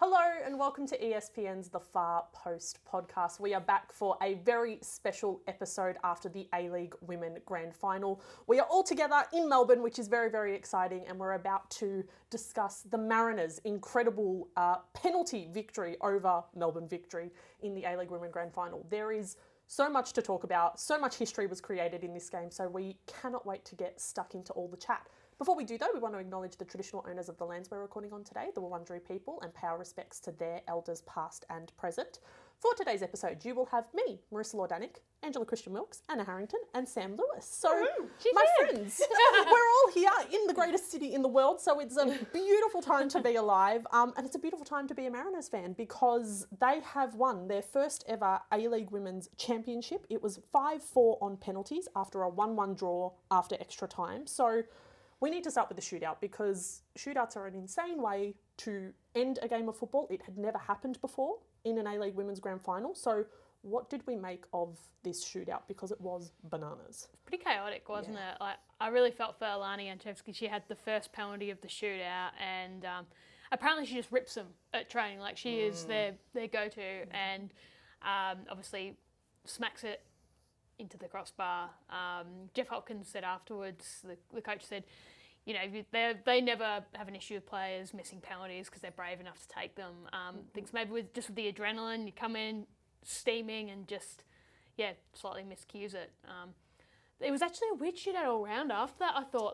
Hello and welcome to ESPN's The Far Post podcast. We are back for a very special episode after the A-League Women Grand Final. We are all together in Melbourne, which is very, very exciting, and we're about to discuss the Mariners' incredible penalty victory over Melbourne Victory in the A-League Women Grand Final. There is so much to talk about, so much history was created in this game, so we cannot wait to get stuck into all the chat. Before we do though, we want to acknowledge the traditional owners of the lands we're recording on today, the Wurundjeri people, and pay our respects to their elders past and present. For today's episode, you will have me, Marissa Lordanic, Angela Christian-Wilkes, Anna Harrington, and Sam Lewis. So, my friends, we're all here in the greatest city in the world, so it's a beautiful time to be alive, and it's a beautiful time to be a Mariners fan because they have won their first ever A-League Women's Championship. It was 5-4 on penalties after a 1-1 draw after extra time. So, we need to start with the shootout because shootouts are an insane way to end a game of football. It had never happened before in an A-League Women's Grand Final. So what did we make of this shootout? Because it was bananas. Pretty chaotic, wasn't it? Like, I really felt for Alana Janchevsky. She had the first penalty of the shootout and apparently she just rips them at training. Like she is their go-to and obviously smacks it into the crossbar. Jeff Hopkins said afterwards, the coach said, you know, they never have an issue with players missing penalties because they're brave enough to take them. Thinks maybe with the adrenaline, you come in steaming and just, slightly miscues it. It was actually a weird shootout all round after that, I thought.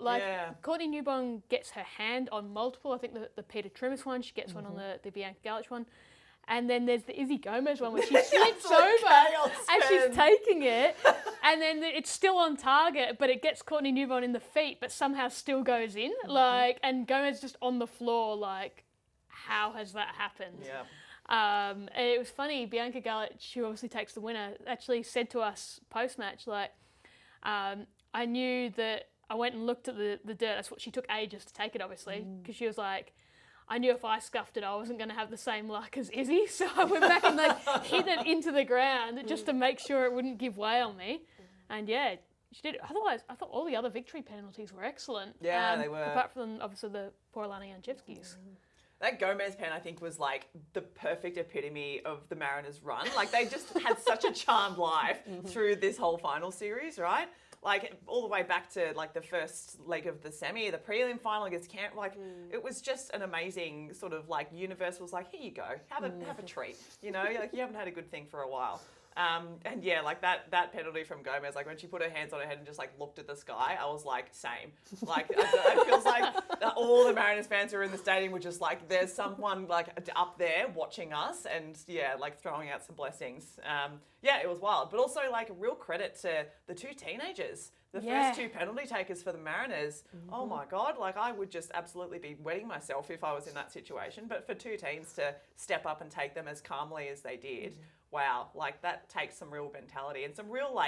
Courtney Newbong gets her hand on multiple. I think the Peter Trimmis one, she gets one on the Bianca Galich one. And then there's the Izzy Gomez one where she slips over as she's taking it. And then it's still on target, but it gets Courtney Newbong in the feet, but somehow still goes in. And Gomez just on the floor, how has that happened? Yeah. It was funny, Bianca Galich, who obviously takes the winner, actually said to us post-match, I knew that I went and looked at the dirt. That's what she took ages to take it, obviously, because she was like, I knew if I scuffed it, I wasn't going to have the same luck as Izzy. So I went back and hit it into the ground just to make sure it wouldn't give way on me. And she did. Otherwise, I thought all the other victory penalties were excellent. Yeah, they were. Apart from, obviously, the poor Alana Janchevsky's. That Gomez pen, I think, was the perfect epitome of the Mariners' run. They just had such a charmed life through this whole final series, right? All the way back to the first leg of the semi, the prelim final against Camp. It was just an amazing sort of universe was here you go, have a treat. You know, you haven't had a good thing for a while. That penalty from Gomez, when she put her hands on her head and just looked at the sky, I was same. It feels like all the Mariners fans who are in the stadium were just there's someone up there watching us and throwing out some blessings. It was wild, but also real credit to the two teenagers. The first two penalty takers for the Mariners, oh my God, I would just absolutely be wetting myself if I was in that situation. But for two teens to step up and take them as calmly as they did, wow, that takes some real mentality and some real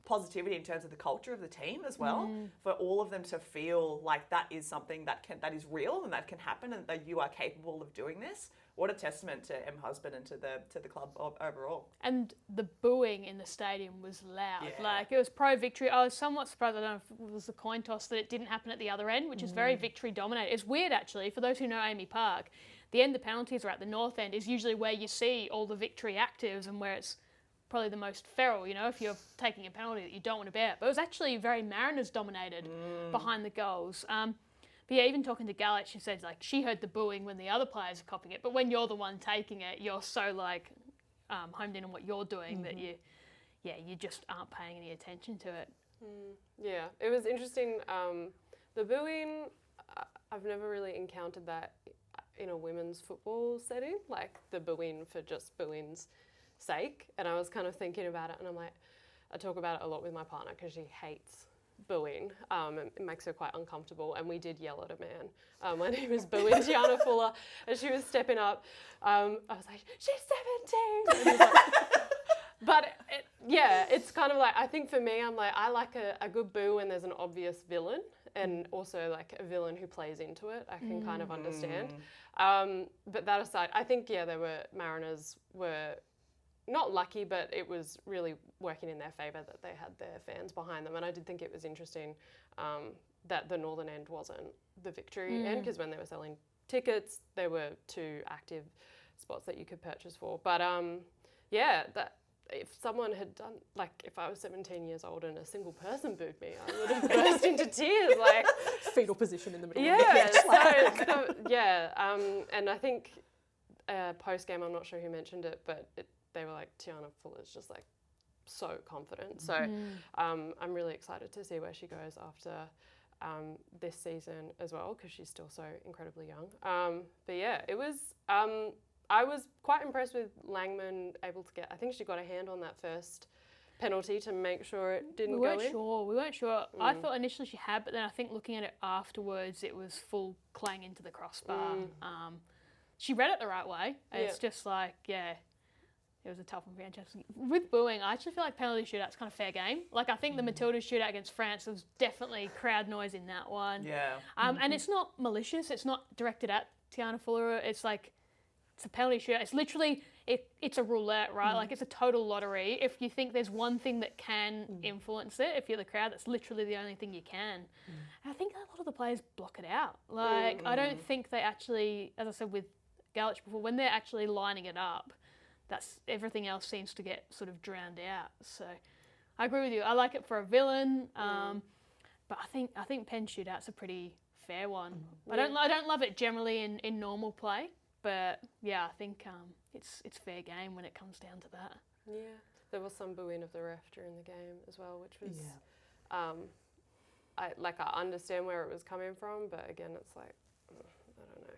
positivity in terms of the culture of the team as well. For all of them to feel that is something that is real and that can happen and that you are capable of doing this. What a testament to Em Husband and to the club overall. And the booing in the stadium was loud. It was pro-victory. I was somewhat surprised, I don't know if it was the coin toss, that it didn't happen at the other end, which is very victory dominated. It's weird actually, for those who know Amy Park, the end of penalties are at the north end is usually where you see all the victory actives and where it's probably the most feral, if you're taking a penalty that you don't want to bear. But it was actually very Mariners dominated behind the goals. But even talking to Galich, she said she heard the booing when the other players are copying it, but when you're the one taking it, you're so homed in on what you're doing that you just aren't paying any attention to it. Yeah, it was interesting. The booing, I've never really encountered that in a women's football setting, the booing for just booing's sake. And I was kind of thinking about it, and I talk about it a lot with my partner because she hates booing. It makes her quite uncomfortable, and we did yell at a man when he was booing Gianna Fuller as she was stepping up. I was like, she's 17! And he's but it's kind of I think for me, I like a good boo when there's an obvious villain, and also a villain who plays into it. I can kind of understand. But that aside, I think Mariners were not lucky, but it was really working in their favour that they had their fans behind them. And I did think it was interesting that the northern end wasn't the victory end, because when they were selling tickets, there were two active spots that you could purchase for. But yeah, that if someone had done, like if I was 17 years old and a single person booed me, I would have burst into tears. Like fetal position in the middle yeah, of the pitch. And I think post game, I'm not sure who mentioned it, but they were like, Tiana Fuller's just like so confident. So I'm really excited to see where she goes after this season as well, because she's still so incredibly young. But yeah, it was. I was quite impressed with Langman able to get. I think she got a hand on that first penalty to make sure it didn't go in. We weren't sure. I thought initially she had, but then I think looking at it afterwards, it was full clang into the crossbar. She read it the right way. It's just like, it was a tough one for Angela. With booing, I actually feel like penalty shootout's kind of fair game. Like, I think the Matildas shootout against France, there was definitely crowd noise in that one. Yeah. And it's not malicious. It's not directed at Tiana Fuller. It's like, it's a penalty shootout. It's literally, it's a roulette, right? Like, it's a total lottery. If you think there's one thing that can influence it, if you're the crowd, that's literally the only thing you can. And I think a lot of the players block it out. Like, I don't think they actually, as I said with Galich before, when they're actually lining it up, that's everything else seems to get sort of drowned out. So I agree with you. I like it for a villain, but I think pen shootout's a pretty fair one. I don't love it generally in normal play. But yeah, I think it's fair game when it comes down to that. Yeah, there was some booing of the ref during the game as well, which was, I understand where it was coming from, but again, it's like, I don't know,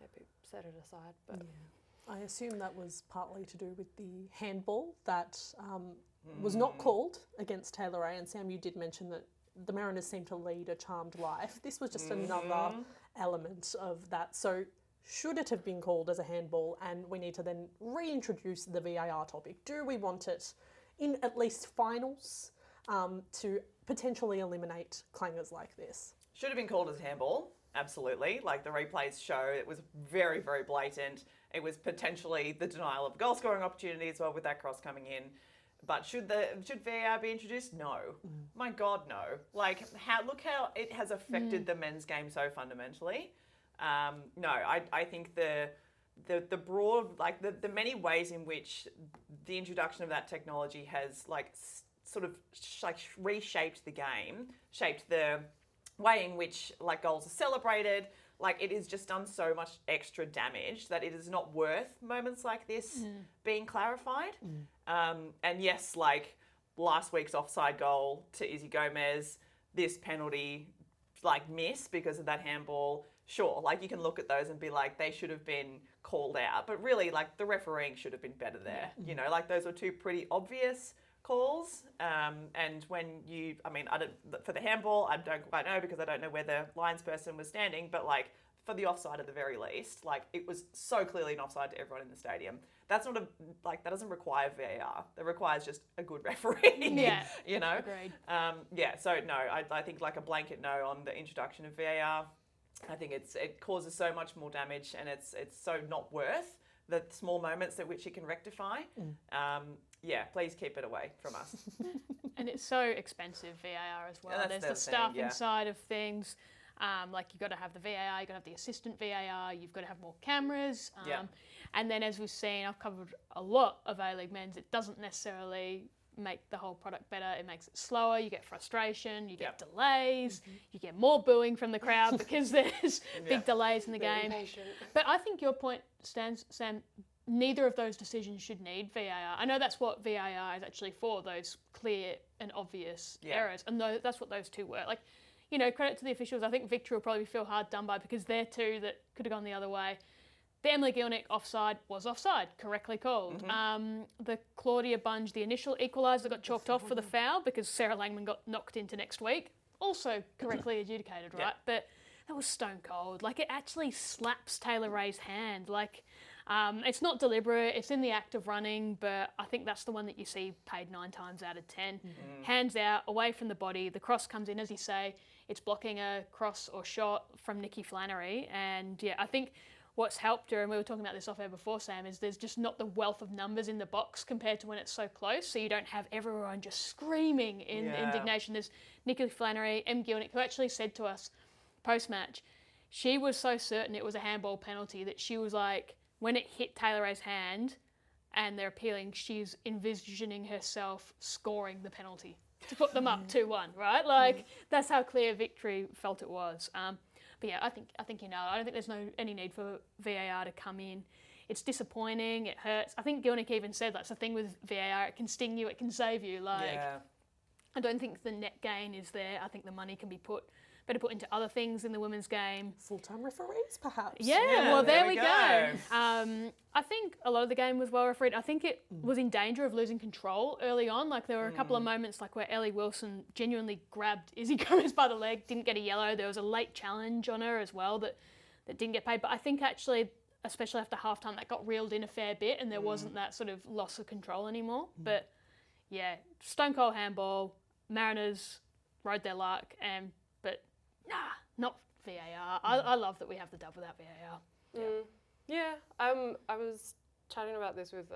maybe set it aside. But I assume that was partly to do with the handball that was not called against Taylor Ray. And Sam, you did mention that the Mariners seem to lead a charmed life. This was just another element of that. So should it have been called as a handball, and we need to then reintroduce the VAR topic? Do we want it in at least finals to potentially eliminate clangers like this? Should have been called as handball, absolutely. Like, the replays show it was very, very blatant. It was potentially the denial of goal scoring opportunity as well with that cross coming in. But should VAR be introduced? No. My God, no. Like, look how it has affected the men's game so fundamentally. No, I think the broad, like the many ways in which the introduction of that technology has sort of reshaped the game, shaped the way in which like goals are celebrated. Like, it has just done so much extra damage that it is not worth moments like this being clarified. And yes, like last week's offside goal to Izzy Gomez, this penalty miss because of that handball. Sure, like you can look at those and be like, they should have been called out. But really, like, the refereeing should have been better there. You know, like, those were two pretty obvious calls. And when for the handball, I don't quite know because I don't know where the linesperson was standing. But, like, for the offside at the very least, like, it was so clearly an offside to everyone in the stadium. That's not that doesn't require VAR. That requires just a good referee. Yeah. You know? Agreed. So no, I think like a blanket no on the introduction of VAR. I think it causes so much more damage, and it's so not worth the small moments at which it can rectify. Please keep it away from us. And it's so expensive, VAR as well. Yeah, There's the staff inside of things. Like, you've got to have the VAR, you've got to have the assistant VAR, you've got to have more cameras. And then, as we've seen, I've covered a lot of A-League men's, it doesn't necessarily make the whole product better. It makes it slower, you get frustration, you get delays, you get more booing from the crowd because there's big delays in the game. Impatient. But I think your point stands, Sam. Neither of those decisions should need VAR. I know that's what VAR is actually for, those clear and obvious errors. And that's what those two were. Like, you know, credit to the officials. I think Victory will probably feel hard done by because they're two that could have gone the other way. The Emily Gilnick offside was offside, correctly called. The Claudia Bunge, the initial equaliser, got chalked off for the foul because Sarah Langman got knocked into next week. Also correctly adjudicated, right? But that was stone cold. Like, it actually slaps Taylor Ray's hand. Like, it's not deliberate, it's in the act of running, but I think that's the one that you see paid 9 times out of 10. Hands out, away from the body, the cross comes in, as you say, it's blocking a cross or shot from Nikki Flannery. And I think what's helped her, and we were talking about this off air before, Sam, is there's just not the wealth of numbers in the box compared to when it's so close, so you don't have everyone just screaming in indignation. There's Nikki Flannery, M. Gilnick, who actually said to us post-match, she was so certain it was a handball penalty that she was like, when it hit Taylor Ray's hand and they're appealing, she's envisioning herself scoring the penalty to put them up 2-1, right? Like, that's how clear victory felt it was. But yeah, I think you know, I don't think there's any need for VAR to come in. It's disappointing, it hurts. I think Gilnick even said that's the thing with VAR, it can sting you, it can save you. Like, I don't think the net gain is there. I think the money can be better put into other things in the women's game. Full-time referees, perhaps. Yeah, well, there we go. I think a lot of the game was well refereed. I think it was in danger of losing control early on. Like, there were a couple of moments like where Ellie Wilson genuinely grabbed Izzy Gomez by the leg, didn't get a yellow. There was a late challenge on her as well that didn't get paid. But I think actually, especially after halftime, that got reeled in a fair bit and there wasn't that sort of loss of control anymore. But yeah, stone cold handball. Mariners rode their luck, but not VAR. I love that we have the dub without VAR. Yeah, I was chatting about this with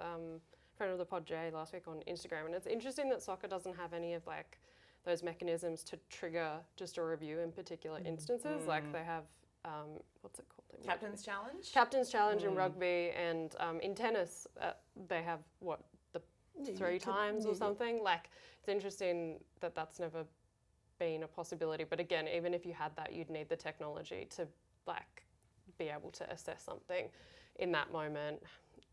friend of the pod Jay last week on Instagram, and it's interesting that soccer doesn't have any of like those mechanisms to trigger just a review in particular instances. Like they have what's it called? Captain's Challenge? Captain's Challenge in rugby, and in tennis they have three times or something. Like, it's interesting that that's never been a possibility. But again, even if you had that, you'd need the technology to like be able to assess something in that moment.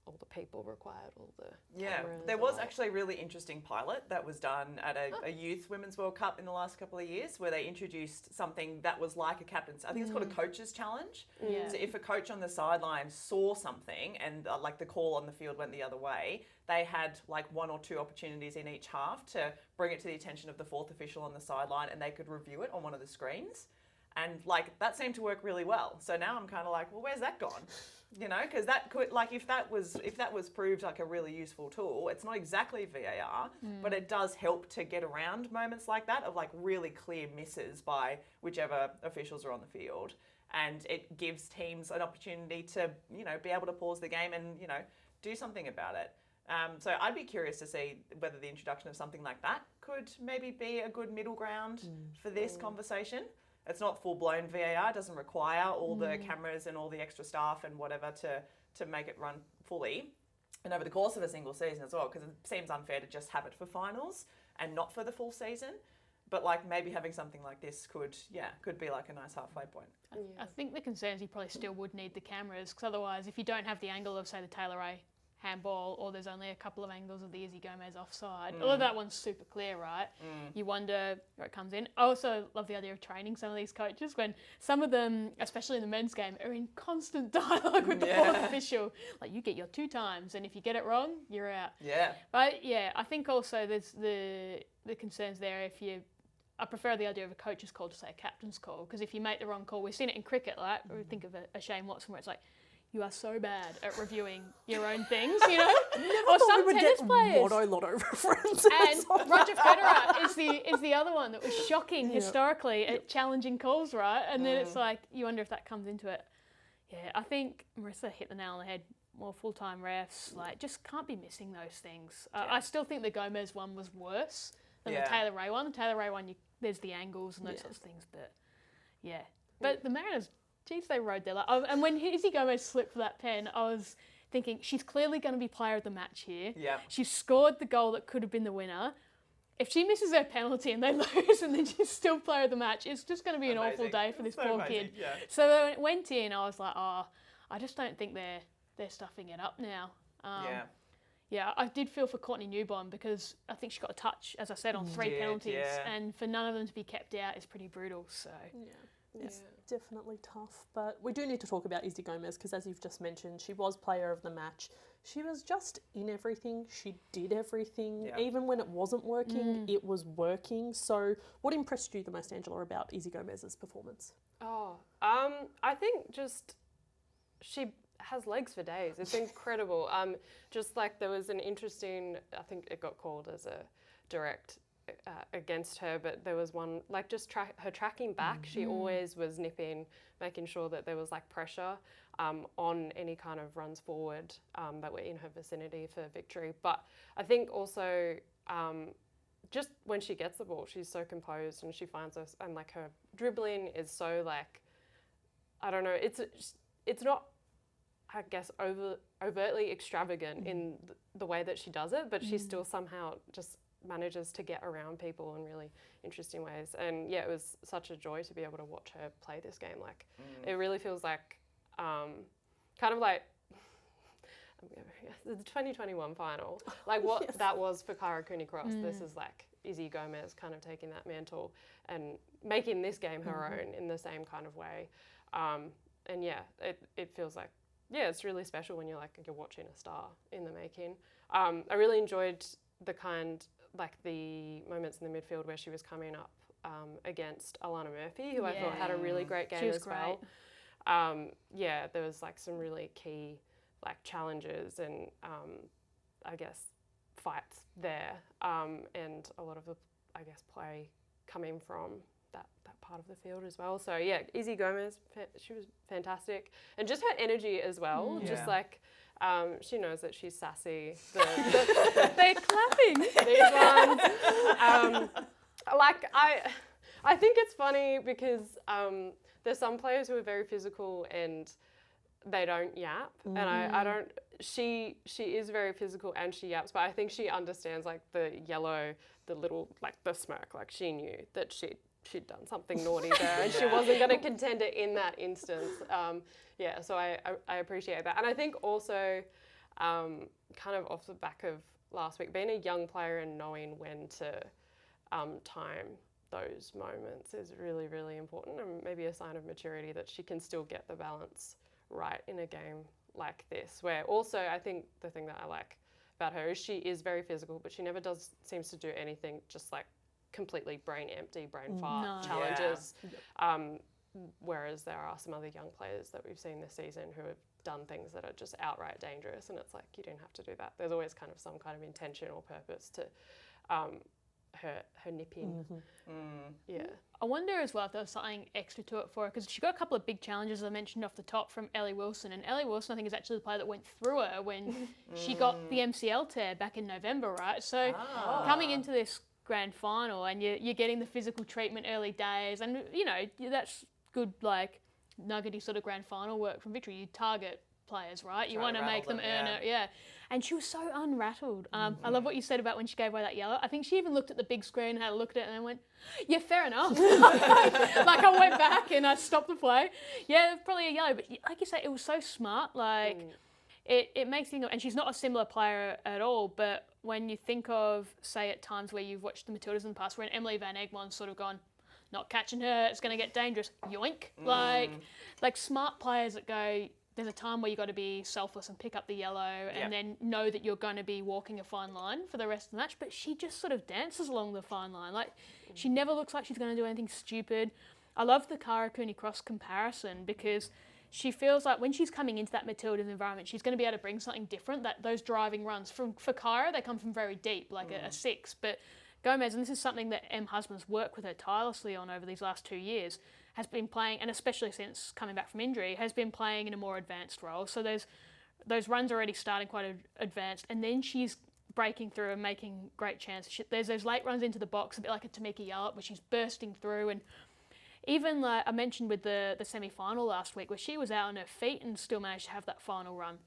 All the people required, all the cameras. There was actually a really interesting pilot that was done at a youth Women's World Cup in the last couple of years, where they introduced something that was like a captain's, I think it's called a coach's challenge. So if a coach on the sideline saw something and like the call on the field went the other way, they had like 1 or 2 opportunities in each half to bring it to the attention of the fourth official on the sideline, and they could review it on one of the screens. And like, that seemed to work really well. So now I'm kind of like, well, where's that gone? You know, because that could, like, if that was proved like a really useful tool, it's not exactly VAR, but it does help to get around moments like that of like really clear misses by whichever officials are on the field. And it gives teams an opportunity to, you know, be able to pause the game and, you know, do something about it. So I'd be curious to see whether the introduction of something like that could maybe be a good middle ground for this conversation. It's not full-blown VAR. It doesn't require all the cameras and all the extra staff and whatever to make it run fully and over the course of a single season as well, because it seems unfair to just have it for finals and not for the full season. But like, maybe having something like this could be like a nice halfway point. I think the concern is you probably still would need the cameras, because otherwise, if you don't have the angle of, say, the Taylor Ray handball, or there's only a couple of angles of the Izzy Gomez offside, although that one's super clear, right? You wonder where it comes in. I also love the idea of training some of these coaches when some of them, especially in the men's game, are in constant dialogue with the fourth official. Like, you get your 2 times, and if you get it wrong, you're out. Yeah. But yeah, I think also there's the concerns there I prefer the idea of a coach's call to say a captain's call, because if you make the wrong call, we've seen it in cricket, like we think of a Shane Watson where it's like, you are so bad at reviewing your own things, you know? Or some tennis players. Lotto references. And Roger Federer is the other one that was shocking historically at challenging calls, right? And then it's like, you wonder if that comes into it. Yeah, I think Marissa hit the nail on the head. More full-time refs, like, just can't be missing those things. I still think the Gomez one was worse than the Taylor Ray one. The Taylor Ray one, there's the angles and those sorts of things, but yeah. But the Mariners, geez, they rode their luck. And when Izzy Gomez slipped for that pen, I was thinking, she's clearly going to be player of the match here. Yeah. She scored the goal that could have been the winner. If she misses her penalty and they lose and then she's still player of the match, it's just going to be an awful day for this poor kid. Yeah. So when it went in, I was like, I just don't think they're stuffing it up now. Yeah, I did feel for Courtney Newbon, because I think she got a touch, as I said, on 3 penalties. Yeah. And for none of them to be kept out is pretty brutal. So it's definitely tough. But we do need to talk about Izzy Gomez, because as you've just mentioned, she was player of the match. She was just in everything. She did everything. Yeah. Even when it wasn't working, it was working. So what impressed you the most, Angela, about Izzy Gomez's performance? I think just she has legs for days. It's incredible. Just like there was an interesting, I think it got called as a direct against her, but there was one, like just her tracking back. She always was nipping, making sure that there was like pressure on any kind of runs forward that were in her vicinity for victory. But I think also just when she gets the ball, she's so composed and she finds us, and like her dribbling is so like, I don't know, it's not, I guess, overtly extravagant in the way that she does it, but she still somehow just manages to get around people in really interesting ways. And yeah, it was such a joy to be able to watch her play this game. Like, it really feels like kind of like the 2021 final, like what that was for Kyra Cooney-Cross. This is like Izzy Gomez kind of taking that mantle and making this game her own in the same kind of way. And yeah, it feels like, yeah, it's really special when you're watching a star in the making. I really enjoyed the moments in the midfield where she was coming up against Alana Murphy, who I thought had a really great game as well. Yeah, there was like some really key like challenges and I guess fights there, and a lot of the play coming from that part of the field as well. So yeah, Izzy Gomez, she was fantastic, and just her energy as well. Just like she knows that she's sassy. They're clapping these ones. Like I think it's funny because there's some players who are very physical and they don't yap, and I don't. She is very physical and she yaps, but I think she understands like the yellow, the little like the smirk. Like she knew that she'd done something naughty there, and she wasn't going to contend it in that instance. Yeah, so I appreciate that, and I think also kind of off the back of last week, being a young player and knowing when to time those moments is really, really important, and maybe a sign of maturity that she can still get the balance right in a game like this, where also I think the thing that I like about her is she is very physical, but she never seems to do anything just like completely brain empty, brain fart challenges. Whereas there are some other young players that we've seen this season who have done things that are just outright dangerous, and it's like you don't have to do that. There's always kind of some kind of intention or purpose to her nipping. Yeah. I wonder as well if there was something extra to it for her, because she got a couple of big challenges, as I mentioned off the top, from Ellie Wilson. And Ellie Wilson, I think, is actually the player that went through her when she got the MCL tear back in November, right? So coming into this grand final and you're getting the physical treatment early days, and, you know, that's good, like, nuggety sort of grand final work from Victory. You target players, right? You want to make them earn it, And she was so unrattled. I love what you said about when she gave away that yellow. I think she even looked at the big screen, had a look at it, and then went, yeah, fair enough. Like, I went back and I stopped the play. Yeah, probably a yellow. But like you say, it was so smart. Like, it makes you think, and she's not a similar player at all, but when you think of, say, at times where you've watched the Matildas in the past, where an Emily Van Egmon's sort of gone, not catching her, it's going to get dangerous, yoink. Like smart players that go, there's a time where you've got to be selfless and pick up the yellow and then know that you're going to be walking a fine line for the rest of the match. But she just sort of dances along the fine line. Like, she never looks like she's going to do anything stupid. I love the Kyra Cooney-Cross comparison because she feels like when she's coming into that Matildas environment, she's going to be able to bring something different. That those driving runs, for Kyra, they come from very deep, like a six. But Gomez, and this is something that Em Husband's worked with her tirelessly on over these last 2 years, has been playing, and especially since coming back from injury, has been playing in a more advanced role. So those runs are already starting quite advanced, and then she's breaking through and making great chances. There's those late runs into the box, a bit like a Tamika Yallop, where she's bursting through. And even like I mentioned with the semi-final last week, where she was out on her feet and still managed to have that final run.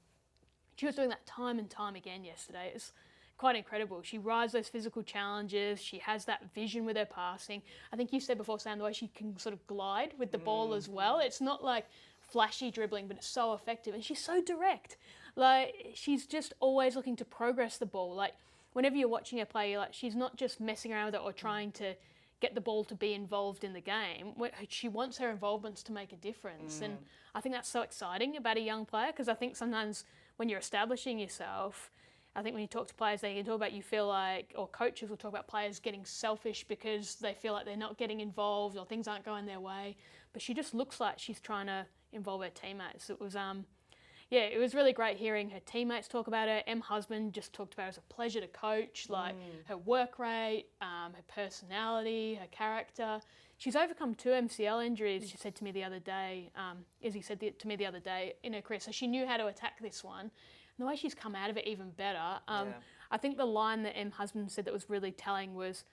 She was doing that time and time again yesterday. It's quite incredible. She rides those physical challenges. She has that vision with her passing. I think you said before, Sam, the way she can sort of glide with the ball as well. It's not like flashy dribbling, but it's so effective. And she's so direct. Like, she's just always looking to progress the ball. Like, whenever you're watching her play, you're like, she's not just messing around with it or trying to get the ball to be involved in the game. She wants her involvements to make a difference. And I think that's so exciting about a young player, because I think sometimes when you're establishing yourself, I think when you talk to players, they can talk about, you feel like, or coaches will talk about players getting selfish because they feel like they're not getting involved or things aren't going their way. But she just looks like she's trying to involve her teammates. It was, it was really great hearing her teammates talk about her. Em Husband just talked about her as a pleasure to coach, like her work rate, her personality, her character. She's overcome 2 MCL injuries, she said to me the other day, Izzy said to me the other day, in her career. So she knew how to attack this one. And the way she's come out of it even better. I think the line that Em Husband said that was really telling was,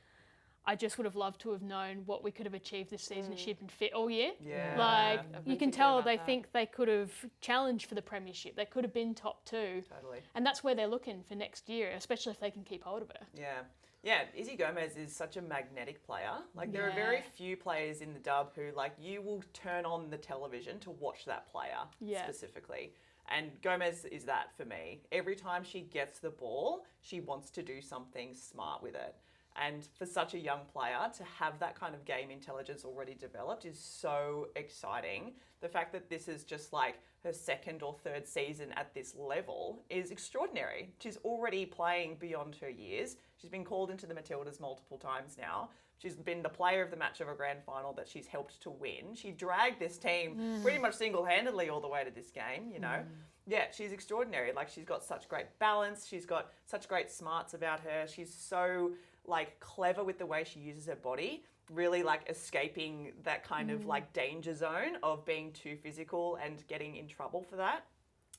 I just would have loved to have known what we could have achieved this season if she'd been fit all year. Yeah. Like, I've you been can thinking tell about they that. think they could have challenged for the premiership. They could have been top 2. Totally. And that's where they're looking for next year, especially if they can keep hold of her. Yeah. Yeah, Izzy Gomez is such a magnetic player. Like, there are Yeah. very few players in the dub who, like, you will turn on the television to watch that player specifically. And Gomez is that for me. Every time she gets the ball, she wants to do something smart with it. And for such a young player to have that kind of game intelligence already developed is so exciting. The fact that this is just like her 2nd or 3rd season at this level is extraordinary. She's already playing beyond her years. She's been called into the Matildas multiple times now. She's been the player of the match of a grand final that she's helped to win. She dragged this team pretty much single-handedly all the way to this game, you know. Yeah, she's extraordinary. Like, she's got such great balance. She's got such great smarts about her. She's so, like, clever with the way she uses her body, really, like, escaping that kind of, like, danger zone of being too physical and getting in trouble for that.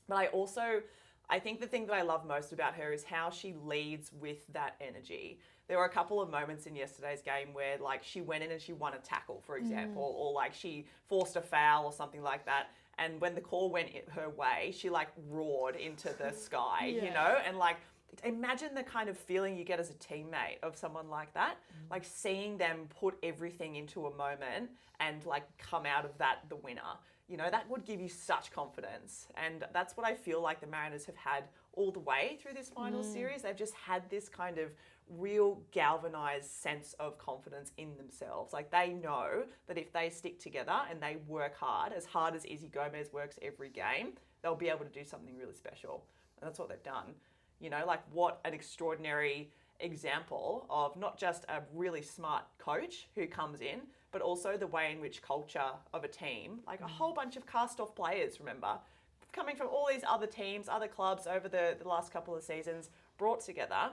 But I think the thing that I love most about her is how she leads with that energy. There were a couple of moments in yesterday's game where, like, she went in and she won a tackle, for example, or, like, she forced a foul or something like that. And when the call went her way, she, like, roared into the sky, you know? And, like, imagine the kind of feeling you get as a teammate of someone like that. Like, seeing them put everything into a moment and, like, come out of that the winner. You know, that would give you such confidence. And that's what I feel like the Mariners have had all the way through this final series. They've just had this kind of real galvanised sense of confidence in themselves. Like, they know that if they stick together and they work hard as Izzy Gomez works every game, they'll be able to do something really special. And that's what they've done. You know, like, what an extraordinary example of not just a really smart coach who comes in, but also the way in which culture of a team, like a whole bunch of cast-off players, remember, coming from all these other teams, other clubs over the last couple of seasons, brought together,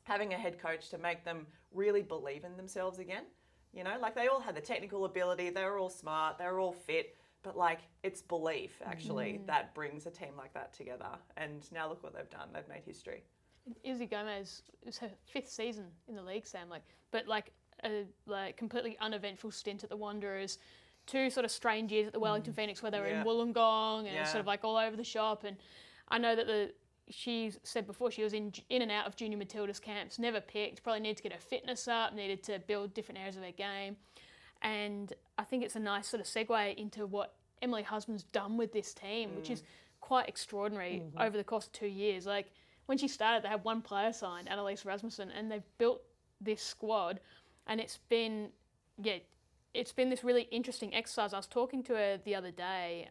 having a head coach to make them really believe in themselves again. You know, like, they all had the technical ability, they were all smart, they were all fit, but, like, it's belief, actually, that brings a team like that together. And now look what they've done. They've made history. Izzy Gomez, it was her 5th season in the league, Sam. A completely uneventful stint at the Wanderers, 2 sort of strange years at the Wellington Phoenix where they were in Wollongong and it was sort of like all over the shop. And I know that she said before she was in and out of junior Matildas camps, never picked, probably needed to get her fitness up, needed to build different areas of her game. And I think it's a nice sort of segue into what Emily Husband's done with this team, which is quite extraordinary over the course of 2 years. Like, when she started, they had 1 player signed, Annalise Rasmussen, and they've built this squad. And it's been this really interesting exercise. I was talking to her the other day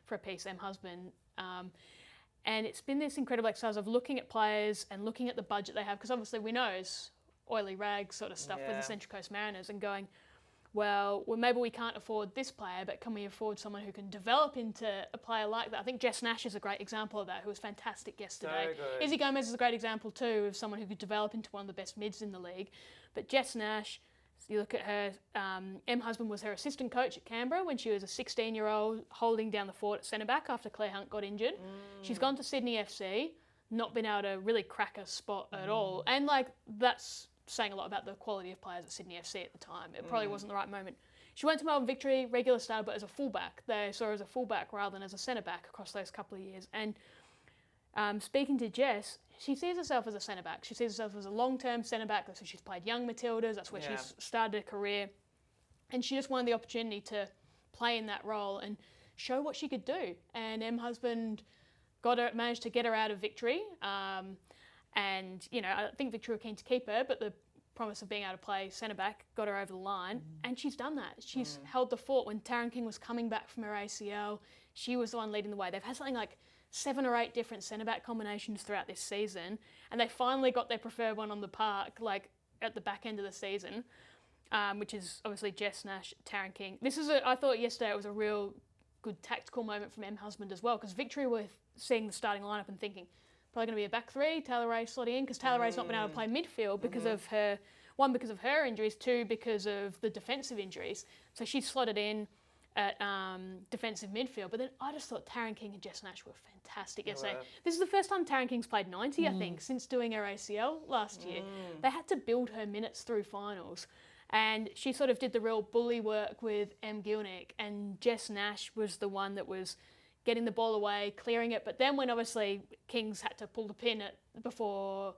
for a piece, Husband, and it's been this incredible exercise of looking at players and looking at the budget they have, because obviously we know it's oily rag sort of stuff with the Central Coast Mariners, and going, well, maybe we can't afford this player, but can we afford someone who can develop into a player like that? I think Jess Nash is a great example of that, who was fantastic yesterday. So good. Izzy Gomez is a great example too of someone who could develop into one of the best mids in the league. But Jess Nash, you look at her, Husband was her assistant coach at Canberra when she was a 16-year-old holding down the fort at centre-back after Claire Hunt got injured. She's gone to Sydney FC, not been able to really crack a spot at all. And, like, that's saying a lot about the quality of players at Sydney FC at the time. It probably wasn't the right moment. She went to Melbourne Victory, regular starter, but as a fullback. They saw her as a fullback rather than as a centre-back across those couple of years. And speaking to Jess, she sees herself as a centre-back. She sees herself as a long-term centre-back. That's where she's played young Matildas. That's where she's started her career. And she just wanted the opportunity to play in that role and show what she could do. And Husband managed to get her out of Victory. And, you know, I think Victoria were keen to keep her, but the promise of being able to play centre-back got her over the line. And she's done that. She's held the fort. When Taryn King was coming back from her ACL, she was the one leading the way. They've had something like 7 or 8 different centre-back combinations throughout this season, and they finally got their preferred one on the park, like, at the back end of the season, which is obviously Jess Nash, Taryn King. I thought yesterday it was a real good tactical moment from Husband as well, because Victory were seeing the starting lineup and thinking, probably going to be a back 3, Taylor Ray slotting in, because Taylor Ray's not been able to play midfield because of her, 1, because of her injuries, 2, because of the defensive injuries. So she slotted in. at defensive midfield. But then I just thought Taryn King and Jess Nash were fantastic yesterday. were. This is the first time Taryn King's played 90, I think, since doing her ACL last year. They had to build her minutes through finals. And she sort of did the real bully work with Em Gilnick, and Jess Nash was the one that was getting the ball away, clearing it. But then when obviously Kings had to pull the pin before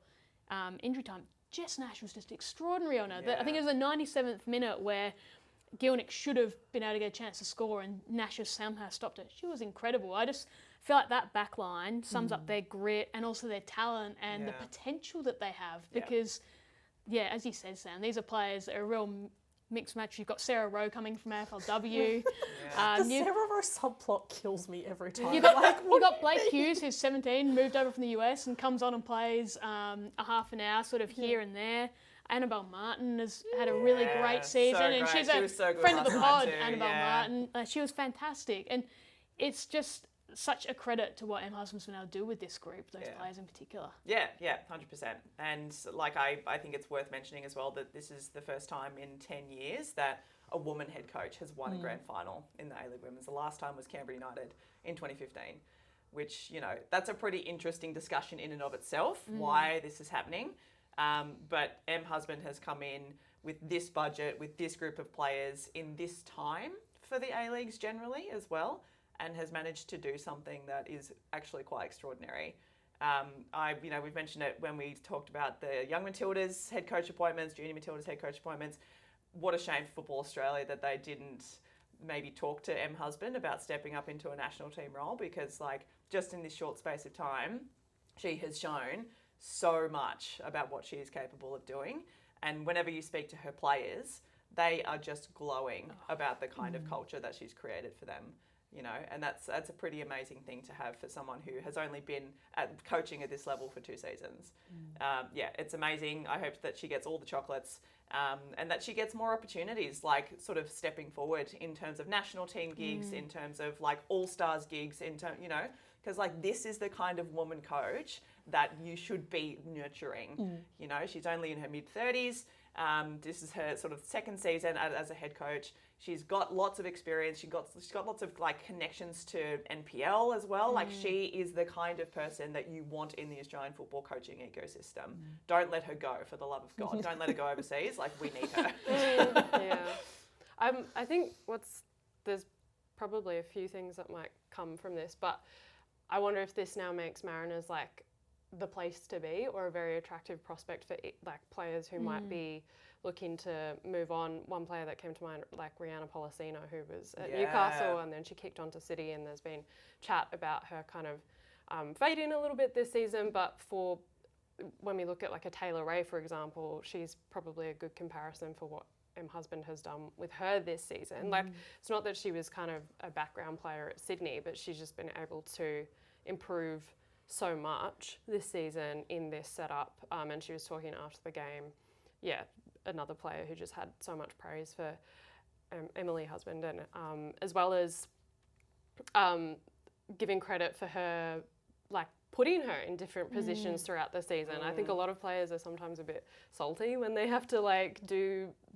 injury time, Jess Nash was just extraordinary on her. I think it was the 97th minute where Gilnick should have been able to get a chance to score, and Nash has somehow stopped it. She was incredible. I just feel like that back line sums up their grit and also their talent and the potential that they have. Because, as you said, Sam, these are players that are a real mixed match. You've got Sarah Rowe coming from AFLW. The Sarah Rowe subplot kills me every time. You got Blake Hughes, who's 17, moved over from the US and comes on and plays a half an hour sort of here and there. Annabelle Martin has had a really great season, and she's a friend of the pod, Annabelle Martin. She was fantastic, and it's just such a credit to what Em Husband's been able to do with this group, those players in particular. Yeah, 100%. And like I think it's worth mentioning as well that this is the first time in 10 years that a woman head coach has won a grand final in the A-League Women's. The last time was Canberra United in 2015, which, that's a pretty interesting discussion in and of itself, why this is happening. But Em Husband has come in with this budget, with this group of players in this time for the A-Leagues generally as well, and has managed to do something that is actually quite extraordinary. We've mentioned it when we talked about the young Matildas head coach appointments, junior Matildas head coach appointments. What a shame for Football Australia that they didn't maybe talk to Em Husband about stepping up into a national team role, because just in this short space of time, she has shown so much about what she is capable of doing. And whenever you speak to her players, they are just glowing about the kind of culture that she's created for them. And that's a pretty amazing thing to have for someone who has only been at coaching at this level for 2 seasons. It's amazing. I hope that she gets all the chocolates and that she gets more opportunities, sort of stepping forward in terms of national team gigs, in terms of all-stars gigs, because this is the kind of woman coach that you should be nurturing. She's only in her mid-30s. This is her sort of second season as a head coach. She's got lots of experience. She's got lots of connections to NPL as well. She is the kind of person that you want in the Australian football coaching ecosystem. Don't let her go, for the love of God. Don't let her go overseas. We need her. I think there's probably a few things that might come from this, but I wonder if this now makes Mariners the place to be, or a very attractive prospect for players who might be looking to move on. One player that came to mind, Rihanna Polosino, who was at Newcastle, and then she kicked on to City, and there's been chat about her kind of fading a little bit this season. But when we look at a Taylor Ray, for example, she's probably a good comparison for what Em Husband has done with her this season. It's not that she was kind of a background player at Sydney, but she's just been able to improve so much this season in this setup. And she was talking after the game, another player who just had so much praise for Emily Husband, and as well as giving credit for her putting her in different positions throughout the season. I think a lot of players are sometimes a bit salty when they have to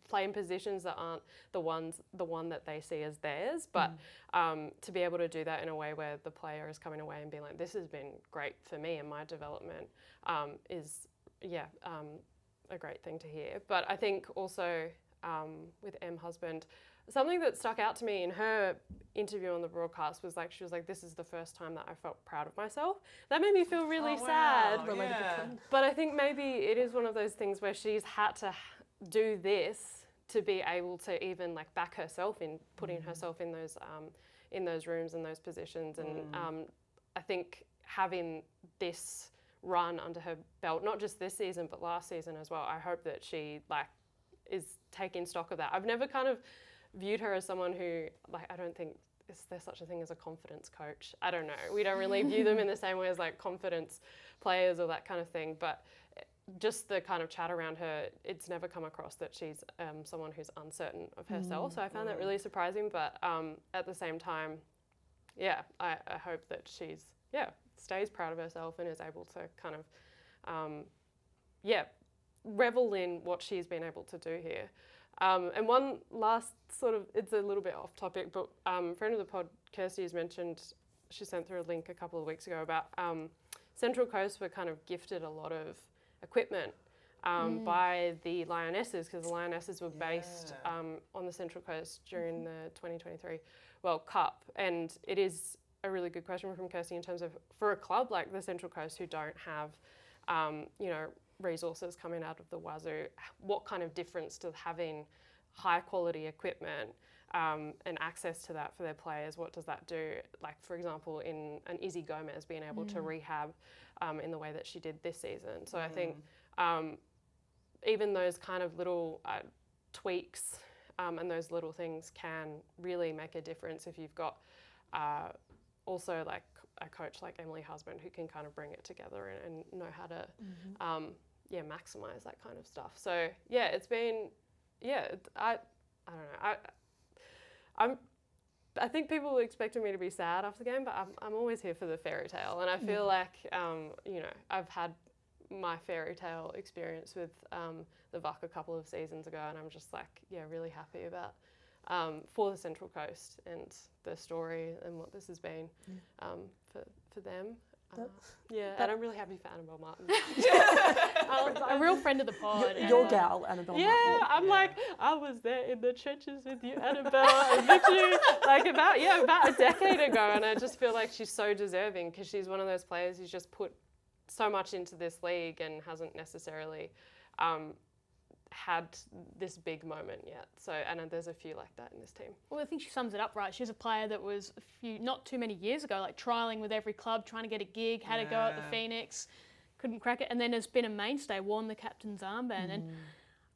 play in positions that aren't the one that they see as theirs. But to be able to do that in a way where the player is coming away and being this has been great for me and my development is a great thing to hear. But I think also with Em Husband, something that stuck out to me in her interview on the broadcast was she was this is the first time that I felt proud of myself. That made me feel really sad. But I think maybe it is one of those things where she's had to do this to be able to even back herself in putting herself in those rooms and those positions. And I think having this run under her belt, not just this season but last season as well, I hope that she is taking stock of that. I've never kind of viewed her as someone who I don't think is there such a thing as a confidence coach. I don't know. We don't really view them in the same way as confidence players or that kind of thing. But just the kind of chat around her, it's never come across that she's someone who's uncertain of herself. So I found that really surprising. But at the same time, I hope that she's stays proud of herself and is able to kind of revel in what she's been able to do here. And one last sort of, it's a little bit off topic, but friend of the pod, Kirsty, has mentioned, she sent through a link a couple of weeks ago about Central Coast were kind of gifted a lot of equipment by the Lionesses, because the Lionesses were based on the Central Coast during the 2023 World Cup. And it is a really good question from Kirsty in terms of, for a club like the Central Coast who don't have, resources coming out of the wazoo, what kind of difference does having high quality equipment and access to that for their players, what does that do? Like, for example, in an Izzy Gomez being able to rehab in the way that she did this season. So I think even those kind of little tweaks and those little things can really make a difference if you've got also like a coach like Emily Husband who can kind of bring it together and know how to maximise that kind of stuff. So yeah, it's been, I don't know, I think people expected me to be sad after the game, but I'm always here for the fairy tale, and I feel like I've had my fairy tale experience with the VUC a couple of seasons ago, and I'm just like really happy about for the Central Coast and the story and what this has been for them. And I'm really happy for Annabelle Martin. A real friend of the pod. Your gal, Annabelle Martin. I'm like, I was there in the trenches with you, Annabelle. I met you like about a decade ago, and I just feel like she's so deserving because she's one of those players who's just put so much into this league and hasn't necessarily had this big moment yet. So, and there's a few like that in this team. Well, I think she sums it up right. She's a player that was not too many years ago, like trialling with every club, trying to get a gig, had a go at the Phoenix, couldn't crack it, and then has been a mainstay, worn the captain's armband. And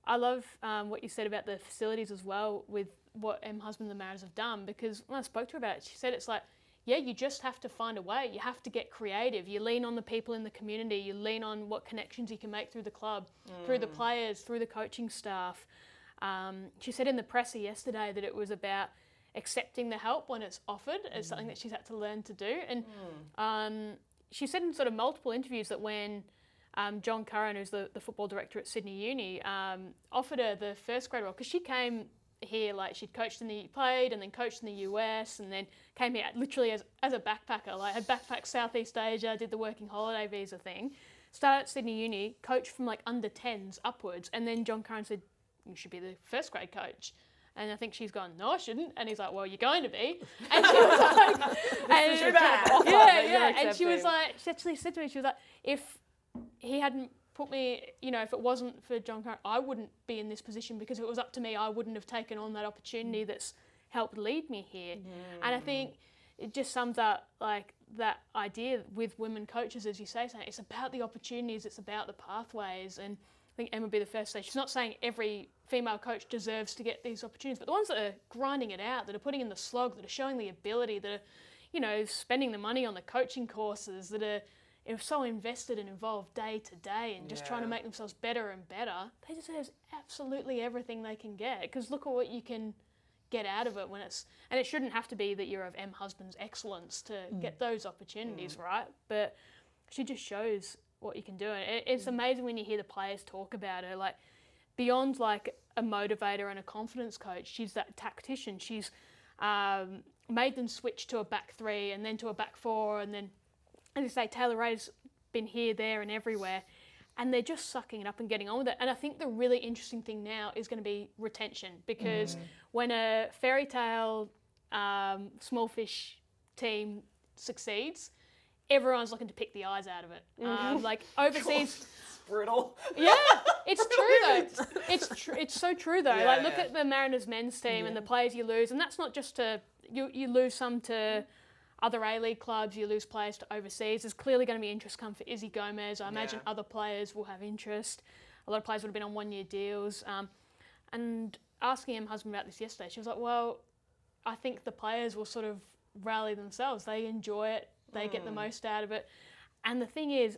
I love what you said about the facilities as well with what Husband and the Mariners have done, because when I spoke to her about it, she said it's like, you just have to find a way. You have to get creative. You lean on the people in the community. You lean on what connections you can make through the club, through the players, through the coaching staff. She said in the presser yesterday that it was about accepting the help when it's offered. It's something that she's had to learn to do. And she said in sort of multiple interviews that when John Curran, who's the football director at Sydney Uni, offered her the first grade role, because she came here, like she'd played and then coached in the US and then came here literally as a backpacker, like had backpacked Southeast Asia, did the working holiday visa thing, started at Sydney Uni, coached from like under 10s upwards, and then John Curran said, you should be the first grade coach. And I think she's gone, no, I shouldn't. And he's like, well, you're going to be. And she was like, and she was like, she actually said to me, she was like, if he hadn't put me, if it wasn't for John Curran, I wouldn't be in this position, because if it was up to me, I wouldn't have taken on that opportunity that's helped lead me here. And I think it just sums up like that idea with women coaches, as you say, it's about the opportunities, it's about the pathways. And I think Emma would be the first to say, she's not saying every female coach deserves to get these opportunities, but the ones that are grinding it out, that are putting in the slog, that are showing the ability, that are, spending the money on the coaching courses, that are so invested and involved day to day and just trying to make themselves better and better, they deserve absolutely everything they can get, because look at what you can get out of it when and it shouldn't have to be that you're of Husband's excellence to get those opportunities, right? But she just shows what you can do. And it's amazing when you hear the players talk about her, like beyond like a motivator and a confidence coach, she's that tactician. She's made them switch to a back three and then to a back four, and then, as you say, Taylor Ray's been here, there and everywhere, and they're just sucking it up and getting on with it. And I think the really interesting thing now is going to be retention, because when a fairy tale small fish team succeeds, everyone's looking to pick the eyes out of it. Like overseas... brutal. Yeah, it's true though. It's so true though. Look at the Mariners men's team and the players you lose, and that's not just to... You lose some to... other A-League clubs, you lose players to overseas. There's clearly going to be interest come for Izzy Gomez. I imagine other players will have interest. A lot of players would have been on one-year deals. And asking Husband about this yesterday, she was like, well, I think the players will sort of rally themselves. They enjoy it. They get the most out of it. And the thing is,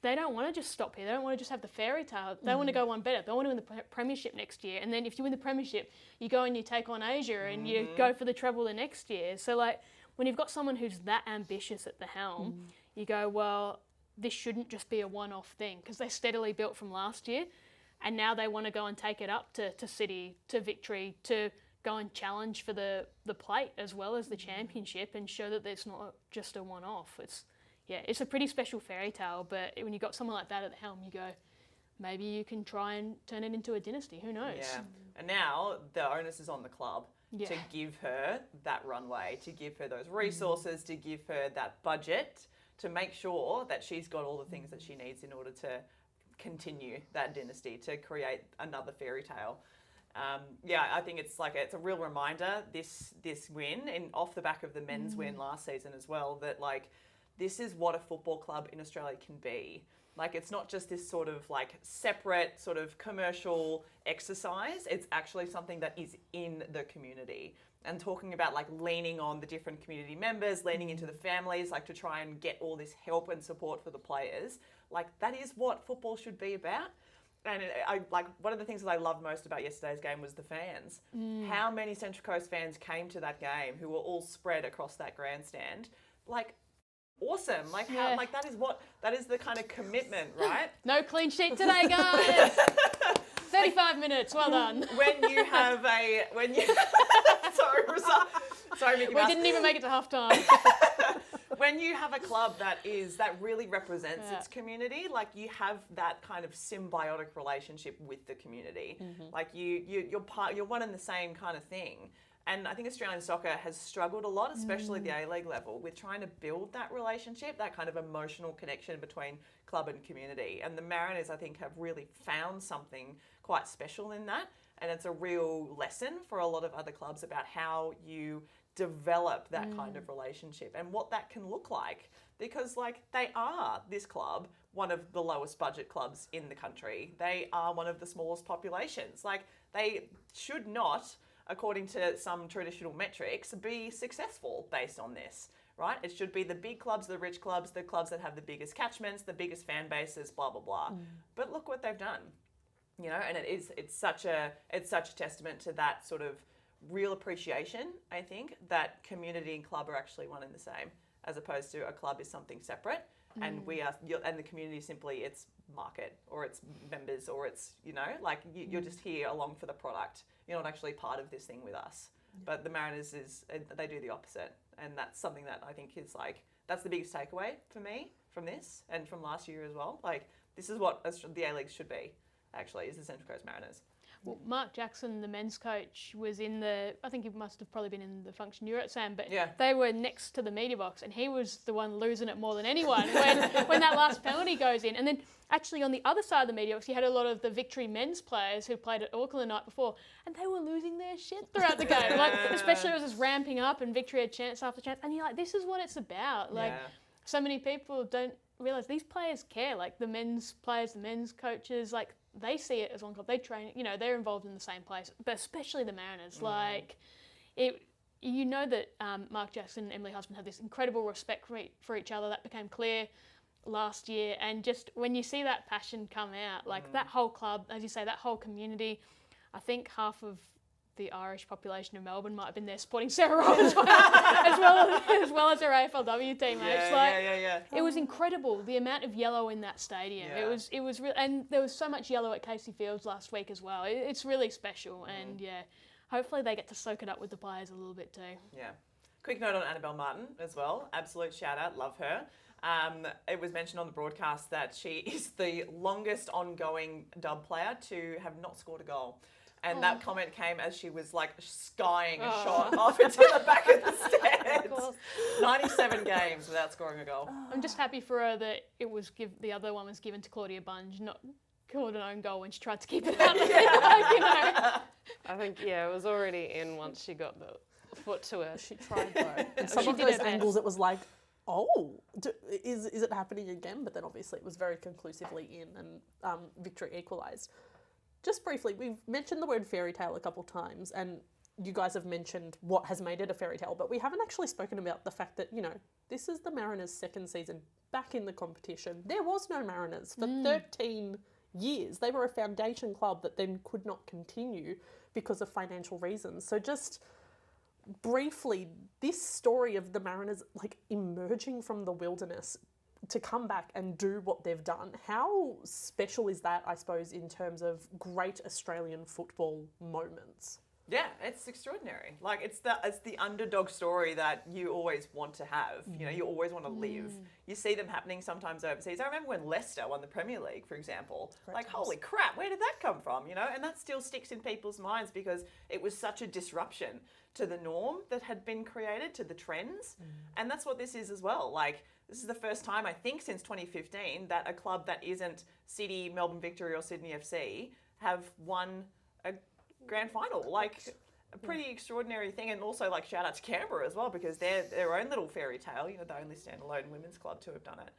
they don't want to just stop here. They don't want to just have the fairy tale. They want to go one better. They want to win the premiership next year. And then if you win the premiership, you go and you take on Asia and you go for the treble the next year. So like, when you've got someone who's that ambitious at the helm, you go, well, this shouldn't just be a one-off thing, because they steadily built from last year. and now they want to go and take it up to City, to Victory, to go and challenge for the plate as well as the championship and show that it's not just a one-off. It's a pretty special fairy tale, but when you got someone like that at the helm, you go, maybe you can try and turn it into a dynasty. Who knows? Yeah. And now the onus is on the club Yeah. to give her that runway, to give her those resources, to give her that budget, to make sure that she's got all the things that she needs in order to continue that dynasty, to create another fairy tale. I think it's a real reminder, this win, and off the back of the men's win last season as well, that like this is what a football club in Australia can be. Like, it's not just this sort of like separate sort of commercial exercise. It's actually something that is in the community, and talking about like leaning on the different community members, leaning into the families, like to try and get all this help and support for the players. Like, that is what football should be about. And one of the things that I loved most about yesterday's game was the fans. How many Central Coast fans came to that game who were all spread across that grandstand? Like, awesome. Like, how, like that is the kind of commitment, right? No clean sheet today, guys. 35 minutes, well done. When you sorry, Marissa. Sorry, Mickey We Mouse. didn't even make it to half time. When you have a club that really represents its community, like you have that kind of symbiotic relationship with the community. Like you're one and the same kind of thing. And I think Australian soccer has struggled a lot, especially at the A-League level, with trying to build that relationship, that kind of emotional connection between club and community. And the Mariners, I think, have really found something quite special in that. And it's a real lesson for a lot of other clubs about how you develop that kind of relationship and what that can look like. Because, like, they are, this club, one of the lowest budget clubs in the country. They are one of the smallest populations. Like, they should not, according to some traditional metrics, be successful based on this, right? It should be the big clubs, the rich clubs, the clubs that have the biggest catchments, the biggest fan bases, blah, blah, blah. But look what they've done, you know, and it's such a testament to that sort of real appreciation, I think, that community and club are actually one and the same, as opposed to a club is something separate and and the community simply it's market or it's members or it's, you know, like you're just here along for the product. You're not actually part of this thing with us. But the Mariners they do the opposite, and that's something that I think is like, that's the biggest takeaway for me from this and from last year as well. Like, this is what the A-League should be, actually, is the Central Coast Mariners. Well, Mark Jackson, the men's coach, was I think he must have probably been in the function you were at, Sam, but they were next to the media box and he was the one losing it more than anyone when that last penalty goes in. And then actually on the other side of the media box, you had a lot of the Victory men's players who played at Auckland the night before, and they were losing their shit throughout the game. Like, especially as it was ramping up and Victory had chance after chance. And you're like, this is what it's about. Like, so many people don't realise these players care. Like, the men's players, the men's coaches, like, they see it as one club. They train, you know, they're involved in the same place, but especially the Mariners. Like, you know that Mark Jackson and Emily Husband had this incredible respect for each other. That became clear last year. And just when you see that passion come out, like that whole club, as you say, that whole community, I think half of the Irish population of Melbourne might have been there supporting Sarah Rowe as well as her AFLW teammates. It was incredible, the amount of yellow in that stadium. It was real, and there was so much yellow at Casey Fields last week as well. It's really special, and hopefully they get to soak it up with the players a little bit too. Yeah. Quick note on Annabelle Martin as well. Absolute shout out, love her. It was mentioned on the broadcast that she is the longest ongoing dub player to have not scored a goal. And that comment came as she was like skying a shot off into the back of the stands. 97 games without scoring a goal. I'm just happy for her that the other one was given to Claudia Bunge, not called an own goal when she tried to keep it out. You know. I think, it was already in once she got the foot to her. She tried though. And some of those angles, it was like, is it happening again? But then obviously it was very conclusively in, and Victory equalised. Just briefly, we've mentioned the word fairy tale a couple times, and you guys have mentioned what has made it a fairy tale, but we haven't actually spoken about the fact that, you know, this is the Mariners' second season back in the competition. There was no Mariners for 13 years. They were a foundation club that then could not continue because of financial reasons. So just briefly, this story of the Mariners like emerging from the wilderness to come back and do what they've done, how special is that, I suppose, in terms of great Australian football moments? Yeah, it's extraordinary. Like it's the underdog story that you always want to have. You know, you always want to live. You see them happening sometimes overseas. I remember when Leicester won the Premier League, for example. Great like, times. holy crap, where did that come from? You know, and that still sticks in people's minds because it was such a disruption to the norm that had been created, to the trends. And that's what this is as well. Like, this is the first time, I think, since 2015 that a club that isn't City, Melbourne Victory or Sydney FC have won a grand final. Like, a pretty extraordinary thing. And also, like, shout out to Canberra as well, because they're their own little fairy tale, you know, the only standalone women's club to have done it.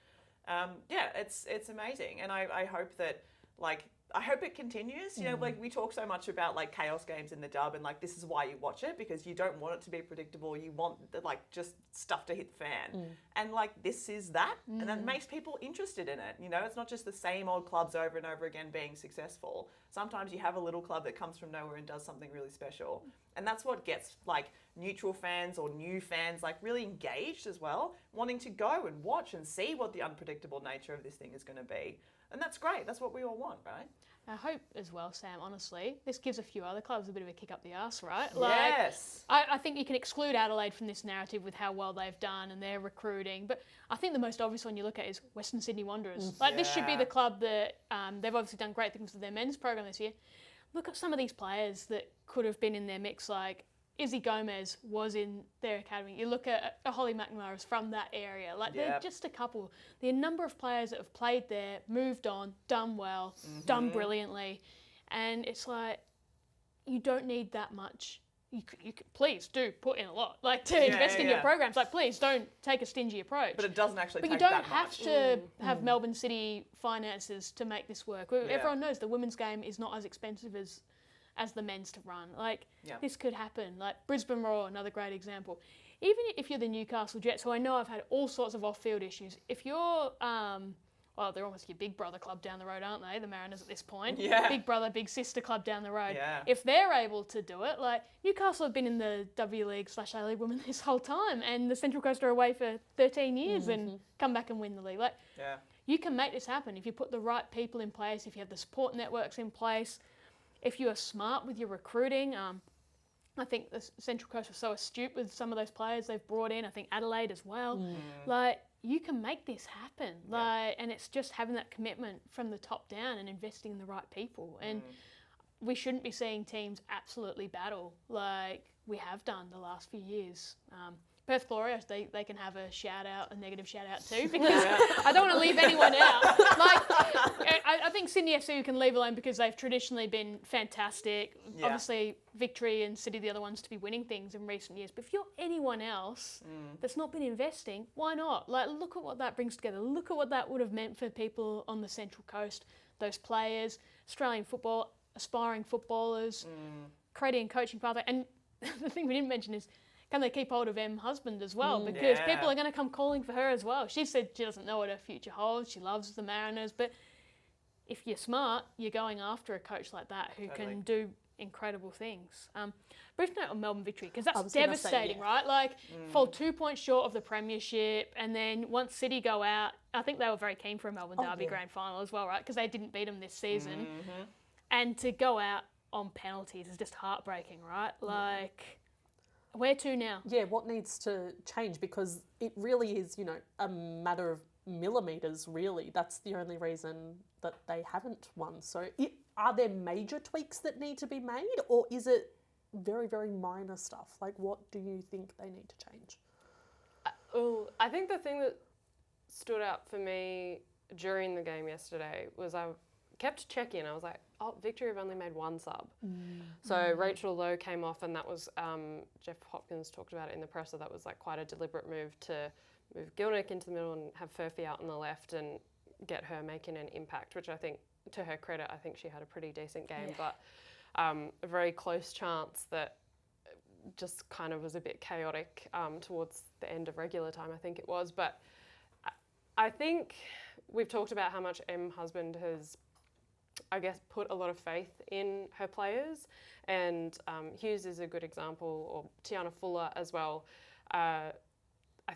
Yeah, it's amazing. And I hope that, like, I hope it continues. You know, like, we talk so much about, like, chaos games in the dub, and, like, this is why you watch it, because you don't want it to be predictable. You want, like, just stuff to hit the fan. And, like, this is that. And that makes people interested in it. You know, it's not just the same old clubs over and over again being successful. Sometimes you have a little club that comes from nowhere and does something really special. And that's what gets, like, neutral fans or new fans, like, really engaged as well, wanting to go and watch and see what the unpredictable nature of this thing is going to be. And that's great. That's what we all want, right? I hope as well, Sam, honestly, this gives a few other clubs a bit of a kick up the arse, right? Yes. I think you can exclude Adelaide from this narrative with how well they've done and their recruiting, but I think the most obvious one you look at is Western Sydney Wanderers. Like, this should be the club that they've obviously done great things with their men's program this year. Look at some of these players that could have been in their mix, like Izzy Gomez was in their academy. You look at Holly McNamara's from that area. Like, they're just a couple. The number of players that have played there, moved on, done well, done brilliantly. And it's like, you don't need that much. You please do put in a lot, like, to invest in your programs. Like, please don't take a stingy approach. But it doesn't actually take But you that don't much. have to have Melbourne City finances to make this work. Everyone knows the women's game is not as expensive as the men's to run. Like, this could happen. Like, Brisbane Roar, another great example. Even if you're the Newcastle Jets, who I know have had all sorts of off-field issues, if you're, well, they're almost your big brother club down the road, aren't they? The Mariners at this point. Yeah. Big brother, big sister club down the road. Yeah. If they're able to do it, like, Newcastle have been in the W League/A League Women this whole time, and the Central Coast are away for 13 years and come back and win the league. Like, you can make this happen if you put the right people in place, if you have the support networks in place. If you are smart with your recruiting, I think the Central Coast was so astute with some of those players they've brought in. I think Adelaide as well. Like, you can make this happen. Like, and it's just having that commitment from the top down and investing in the right people. And we shouldn't be seeing teams absolutely battle like we have done the last few years. Perth Glorious, they can have a shout out, a negative shout out too, because I don't want to leave anyone out. Like, I think Sydney FC can leave alone because they've traditionally been fantastic. Obviously, Victory and City, the other ones to be winning things in recent years. But if you're anyone else that's not been investing, why not? Like, look at what that brings together. Look at what that would have meant for people on the Central Coast, those players, Australian football, aspiring footballers, creating and coaching pathway. And the thing we didn't mention is, can they keep hold of Em husband as well? Because people are going to come calling for her as well. She said she doesn't know what her future holds. She loves the Mariners. But if you're smart, you're going after a coach like that who can do incredible things. Brief note on Melbourne Victory, because that's devastating, right? Like, fall 2 points short of the premiership, and then once City go out, I think they were very keen for a Melbourne Derby grand final as well, right? Because they didn't beat them this season. And to go out on penalties is just heartbreaking, right? Like... Where to now? Yeah, what needs to change? Because it really is, you know, a matter of millimetres, really. That's the only reason that they haven't won. So are there major tweaks that need to be made, or is it very, very minor stuff? Like, what do you think they need to change? I think the thing that stood out for me during the game yesterday was I kept checking. I was like, oh, Victory have only made one sub. So Rachel Lowe came off, and that was, Jeff Hopkins talked about it in the presser, that was like quite a deliberate move to move Gilnick into the middle and have Furphy out on the left and get her making an impact, which I think, to her credit, I think she had a pretty decent game, but a very close chance that just kind of was a bit chaotic towards the end of regular time, I think it was. But I think we've talked about how much Em Husband has, I guess, put a lot of faith in her players, and Hughes is a good example, or Tiana Fuller as well. I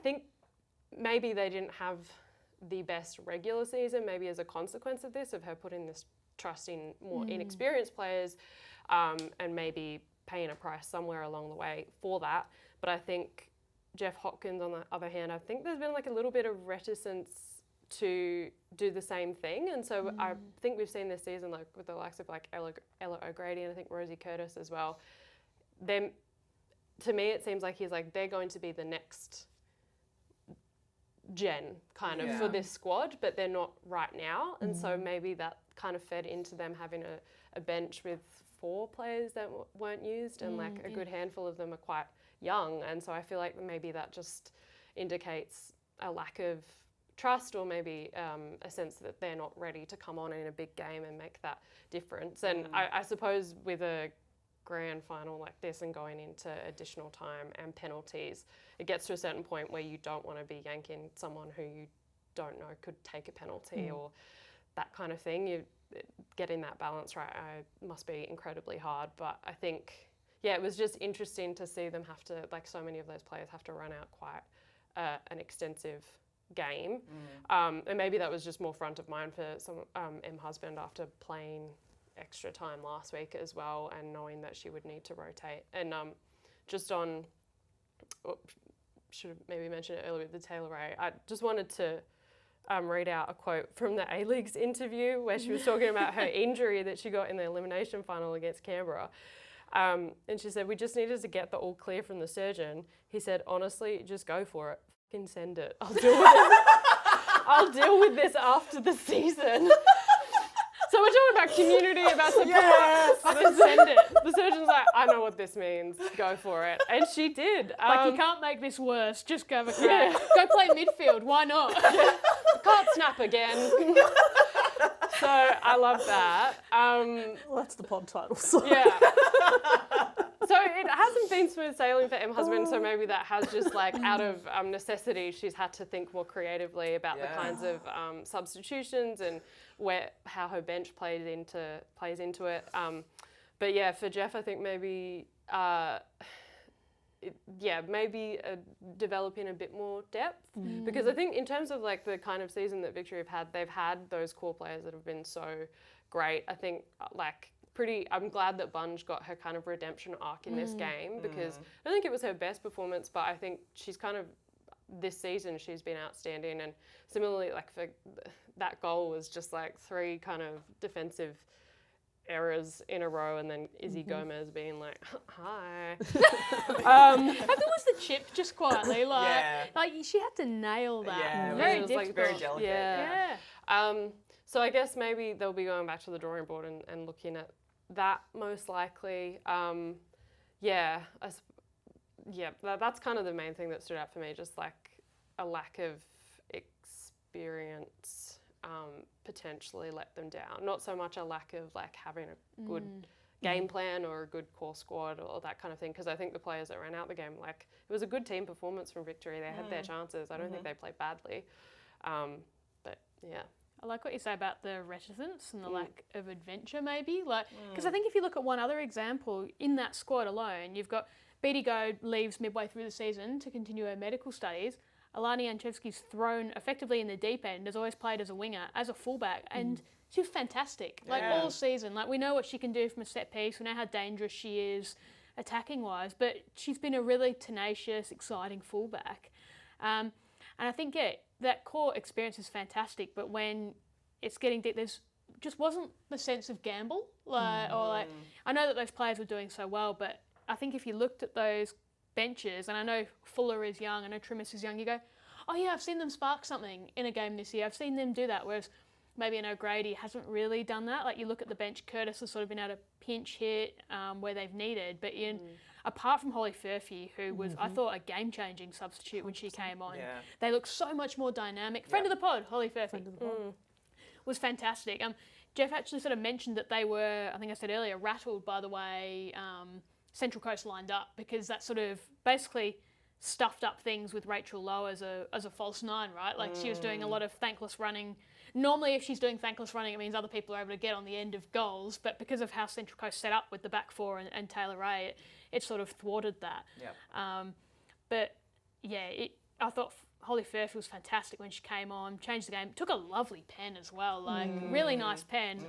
think maybe they didn't have the best regular season, maybe as a consequence of this, of her putting this trust in more inexperienced players, and maybe paying a price somewhere along the way for that. But I think Jeff Hopkins, on the other hand, I think there's been like a little bit of reticence to do the same thing. And so I think we've seen this season, like with the likes of like Ella O'Grady and I think Rosie Curtis as well. Them, to me, it seems like he's like, they're going to be the next gen kind of for this squad, but they're not right now. And so maybe that kind of fed into them having a bench with 4 players that weren't used, and like a good handful of them are quite young. And so I feel like maybe that just indicates a lack of trust, or maybe a sense that they're not ready to come on in a big game and make that difference. And I suppose with a grand final like this and going into additional time and penalties, it gets to a certain point where you don't want to be yanking someone who you don't know could take a penalty or that kind of thing. Getting that balance right must be incredibly hard. But I think, it was just interesting to see them have to, like so many of those players have to run out quite an extensive game. And maybe that was just more front of mind for some Em Husband after playing extra time last week as well, and knowing that she would need to rotate. And just on, should have maybe mentioned it earlier with the Taylor Ray, I just wanted to read out a quote from the A-League's interview where she was talking about her injury that she got in the elimination final against Canberra. And she said, "We just needed to get the all clear from the surgeon. He said, honestly, just go for it. Fucking send it. I'll deal with it. I'll deal with this after the season." So we're talking about community, about support. Fucking send it. The surgeon's like, "I know what this means. Go for it." And she did. Like, you can't make this worse. Just go have a crack. Go play midfield. Why not? Can't snap again. So I love that. Well, that's the pod title. So. Yeah. So it hasn't been smooth sailing for Em Husband, so maybe that has just like out of necessity, she's had to think more creatively about the kinds of substitutions and how her bench plays into it. But yeah, for Jeff, I think maybe developing a bit more depth, because I think in terms of like the kind of season that Victory have had, they've had those core players that have been so great. I think I'm glad that Bunge got her kind of redemption arc in this game, because I don't think it was her best performance, but I think she's kind of, this season she's been outstanding. And similarly, like for that goal was just like 3 kind of defensive errors in a row, and then Izzy Gomez being like, "Hi." How good was the chip just quietly? Like she had to nail that. Yeah, very it was difficult. like very delicate. Yeah. So I guess maybe they'll be going back to the drawing board and looking at that most likely. That's kind of the main thing that stood out for me, just like a lack of experience potentially let them down. Not so much a lack of like having a good game plan or a good core squad or that kind of thing, because I think the players that ran out the game, like it was a good team performance from Victory. They had their chances. I don't think they played badly. But yeah. I like what you say about the reticence and the lack of adventure, maybe. Like, because I think if you look at one other example, in that squad alone, you've got Beatty Goad leaves midway through the season to continue her medical studies. Alani Janchevsky's thrown effectively in the deep end, has always played as a winger, as a fullback, and she was fantastic. Like all season, like we know what she can do from a set piece, we know how dangerous she is attacking-wise, but she's been a really tenacious, exciting fullback. And I think, that core experience is fantastic, but when it's getting deep, there's just wasn't the sense of gamble. I know that those players were doing so well, but I think if you looked at those benches, and I know Fuller is young, I know Trimis is young, you go, oh yeah, I've seen them spark something in a game this year. I've seen them do that, whereas maybe an O'Grady hasn't really done that. Like you look at the bench, Curtis has sort of been able to pinch hit where they've needed, but apart from Holly Furphy, who was, I thought, a game-changing substitute when she came on. Yeah. They look so much more dynamic. Friend of the pod, Holly Furphy, was fantastic. Jeff actually sort of mentioned that they were, I think I said earlier, rattled by the way Central Coast lined up, because that sort of basically stuffed up things with Rachel Lowe as a false 9, right? Like she was doing a lot of thankless running. Normally, if she's doing thankless running, it means other people are able to get on the end of goals, but because of how Central Coast set up with the back 4 and Taylor Ray, it sort of thwarted that. Yep. But yeah, I thought Holly Fairfield was fantastic when she came on, changed the game, took a lovely pen as well, like really nice pen.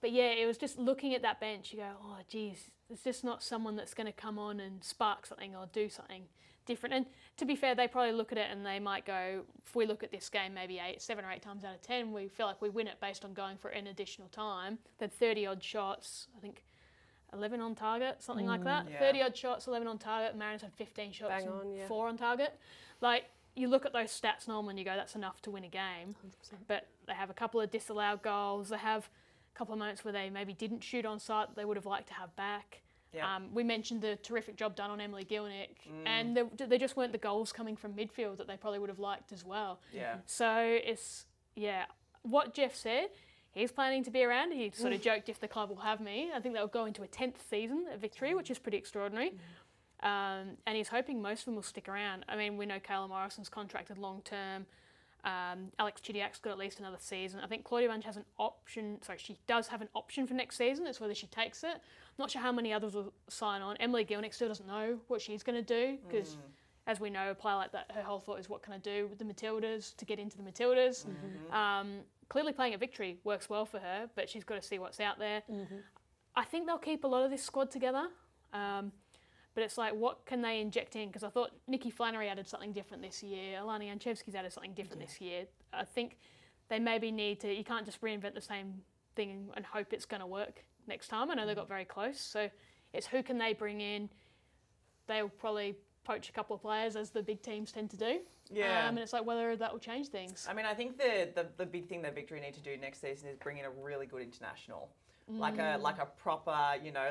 But yeah, it was just looking at that bench, you go, oh geez, it's just not someone that's going to come on and spark something or do something different. And to be fair, they probably look at it and they might go, if we look at this game maybe 7 or 8 times out of 10, we feel like we win it based on going for an additional time. Then 30 odd shots, I think 11 on target, something like that. 30 odd shots, 11 on target. Mariners had 15 shots and 4 on target. Like, you look at those stats normally and you go, that's enough to win a game. 100%. But they have a couple of disallowed goals. They have a couple of moments where they maybe didn't shoot on sight that they would have liked to have back. Yep. We mentioned the terrific job done on Emily Gilnick, and there just weren't the goals coming from midfield that they probably would have liked as well. Yeah. So it's, what Jeff said, he's planning to be around. He sort of joked, if the club will have me. I think they'll go into a 10th season at Victory, which is pretty extraordinary. And he's hoping most of them will stick around. I mean, we know Kayla Morrison's contracted long term. Alex Chidiak's got at least another season. I think Claudia Bunch has an option. Sorry, she does have an option for next season. It's whether she takes it. Not sure how many others will sign on. Emily Gilnick still doesn't know what she's going to do because, as we know, a player like that, her whole thought is what can I do with the Matildas to get into the Matildas. Clearly playing at Victory works well for her, but she's got to see what's out there. I think they'll keep a lot of this squad together. But it's like, what can they inject in? Because I thought Nikki Flannery added something different this year. Alana Janchevsky's added something different this year. I think they maybe need to, you can't just reinvent the same thing and hope it's going to work next time. I know they got very close. So it's who can they bring in? They'll probably poach a couple of players, as the big teams tend to do. And it's like whether that will change things. I mean, I think the big thing that Victory need to do next season is bring in a really good international. Like a proper,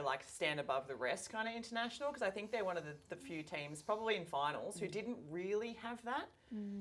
like stand above the rest kind of international, because I think they're one of the few teams, probably in finals, who didn't really have that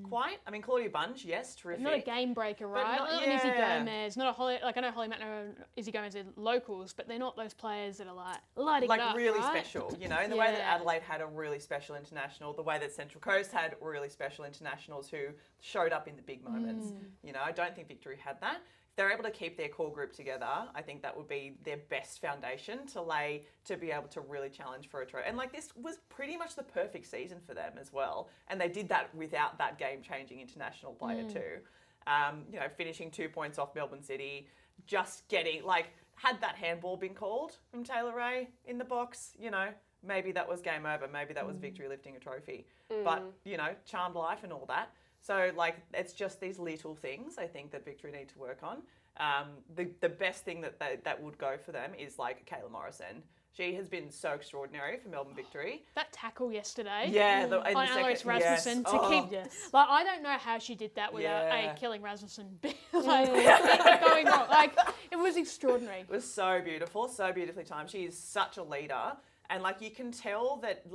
quite. I mean, Claudia Bunch, yes, terrific. Not a game breaker, right? Not an Izzy Gomez, not a Holly. Like I know Holly Matner and Izzy Gomez are locals, but they're not those players that are like lighting it up, really right? special. In the way that Adelaide had a really special international, the way that Central Coast had really special internationals who showed up in the big moments. I don't think Victory had that. They're able to keep their core group together. I think that would be their best foundation to lay to be able to really challenge for a trophy. And this was pretty much the perfect season for them as well. And they did that without that game-changing international player too. Finishing 2 points off Melbourne City, just getting had that handball been called from Taylor Ray in the box, maybe that was game over. Maybe that was Victory lifting a trophy. But charmed life and all that. So, it's just these little things I think that Victory need to work on. The best thing that would go for them is, Kayla Morrison. She has been so extraordinary for Melbourne Victory. That tackle yesterday on Alex Rasmussen to keep... Yes. I don't know how she did that without killing Rasmussen. Going wrong. It was extraordinary. It was so beautiful, so beautifully timed. She is such a leader. And, you can tell that,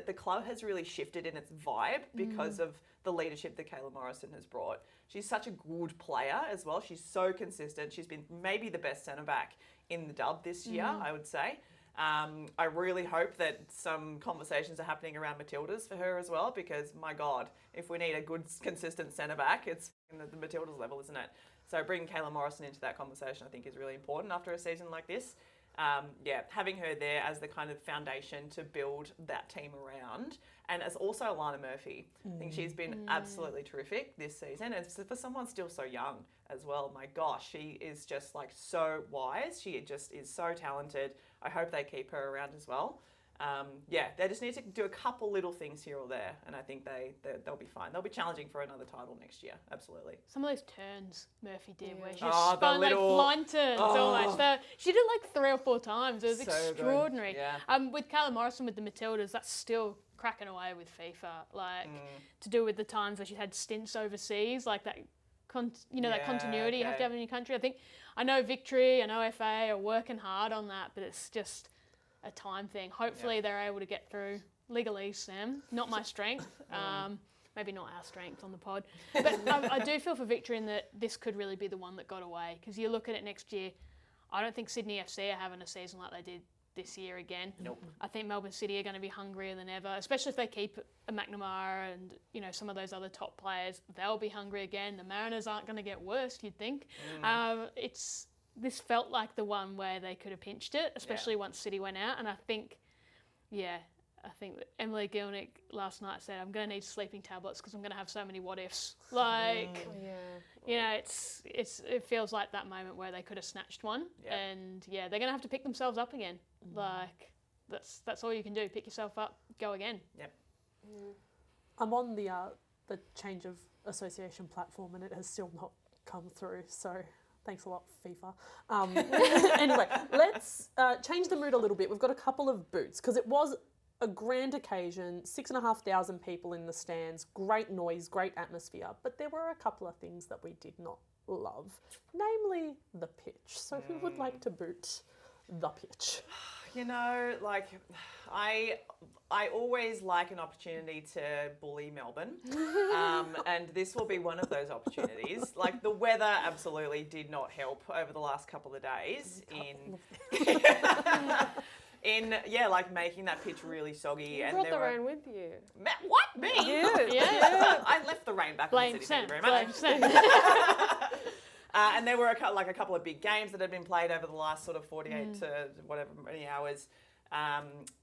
the club has really shifted in its vibe because of the leadership that Kayla Morrison has brought. She's such a good player as well. She's so consistent. She's been maybe the best centre-back in the dub this year, I would say. I really hope that some conversations are happening around Matildas for her as well, because, my God, if we need a good, consistent centre-back, it's in the Matildas level, isn't it? So bringing Kayla Morrison into that conversation, I think, is really important after a season like this. Having her there as the kind of foundation to build that team around. And as also Alana Murphy. I think she's been absolutely terrific this season. And for someone still so young as well, my gosh, she is just so wise. She just is so talented. I hope they keep her around as well. They just need to do a couple little things here or there, and I think they'll be fine. They'll be challenging for another title next year, absolutely. Some of those turns Murphy did where she spun blind turns almost. She did 3 or 4 times. It was so extraordinary. Good. Yeah. With Kayla Morrison with the Matildas, that's still cracking away with FIFA. To do with the times where she had stints overseas, that continuity you have to have in your country. I know Victory, I know FA are working hard on that, but it's just a time thing. Hopefully they're able to get through legalese, Sam. Not my strength. Maybe not our strength on the pod. But I do feel for Victory in that this could really be the one that got away. Because you look at it next year, I don't think Sydney FC are having a season like they did this year again. Nope. I think Melbourne City are going to be hungrier than ever, especially if they keep a McNamara and some of those other top players. They'll be hungry again. The Mariners aren't going to get worse, you'd think. This felt like the one where they could have pinched it, especially once City went out. And I think, I think that Emily Gilnick last night said, I'm going to need sleeping tablets because I'm going to have so many what ifs. Like, you know, it feels like that moment where they could have snatched one, and they're going to have to pick themselves up again. Like, that's all you can do. Pick yourself up, go again. Yep. I'm on the change of association platform, and it has still not come through. So thanks a lot, FIFA. Anyway, let's change the mood a little bit. We've got a couple of boots because it was a grand occasion, 6,500 people in the stands, great noise, great atmosphere, but there were a couple of things that we did not love, namely the pitch. So who would like to boot the pitch? You know, like, I always like an opportunity to bully Melbourne, and this will be one of those opportunities. Like, the weather absolutely did not help over the last couple of days like making that pitch really soggy. You brought the rain with you. What? Me? Yeah. I left the rain back Blame in the city. Sam. Thank you very much. And there were a couple of big games that had been played over the last sort of 48 to whatever many hours.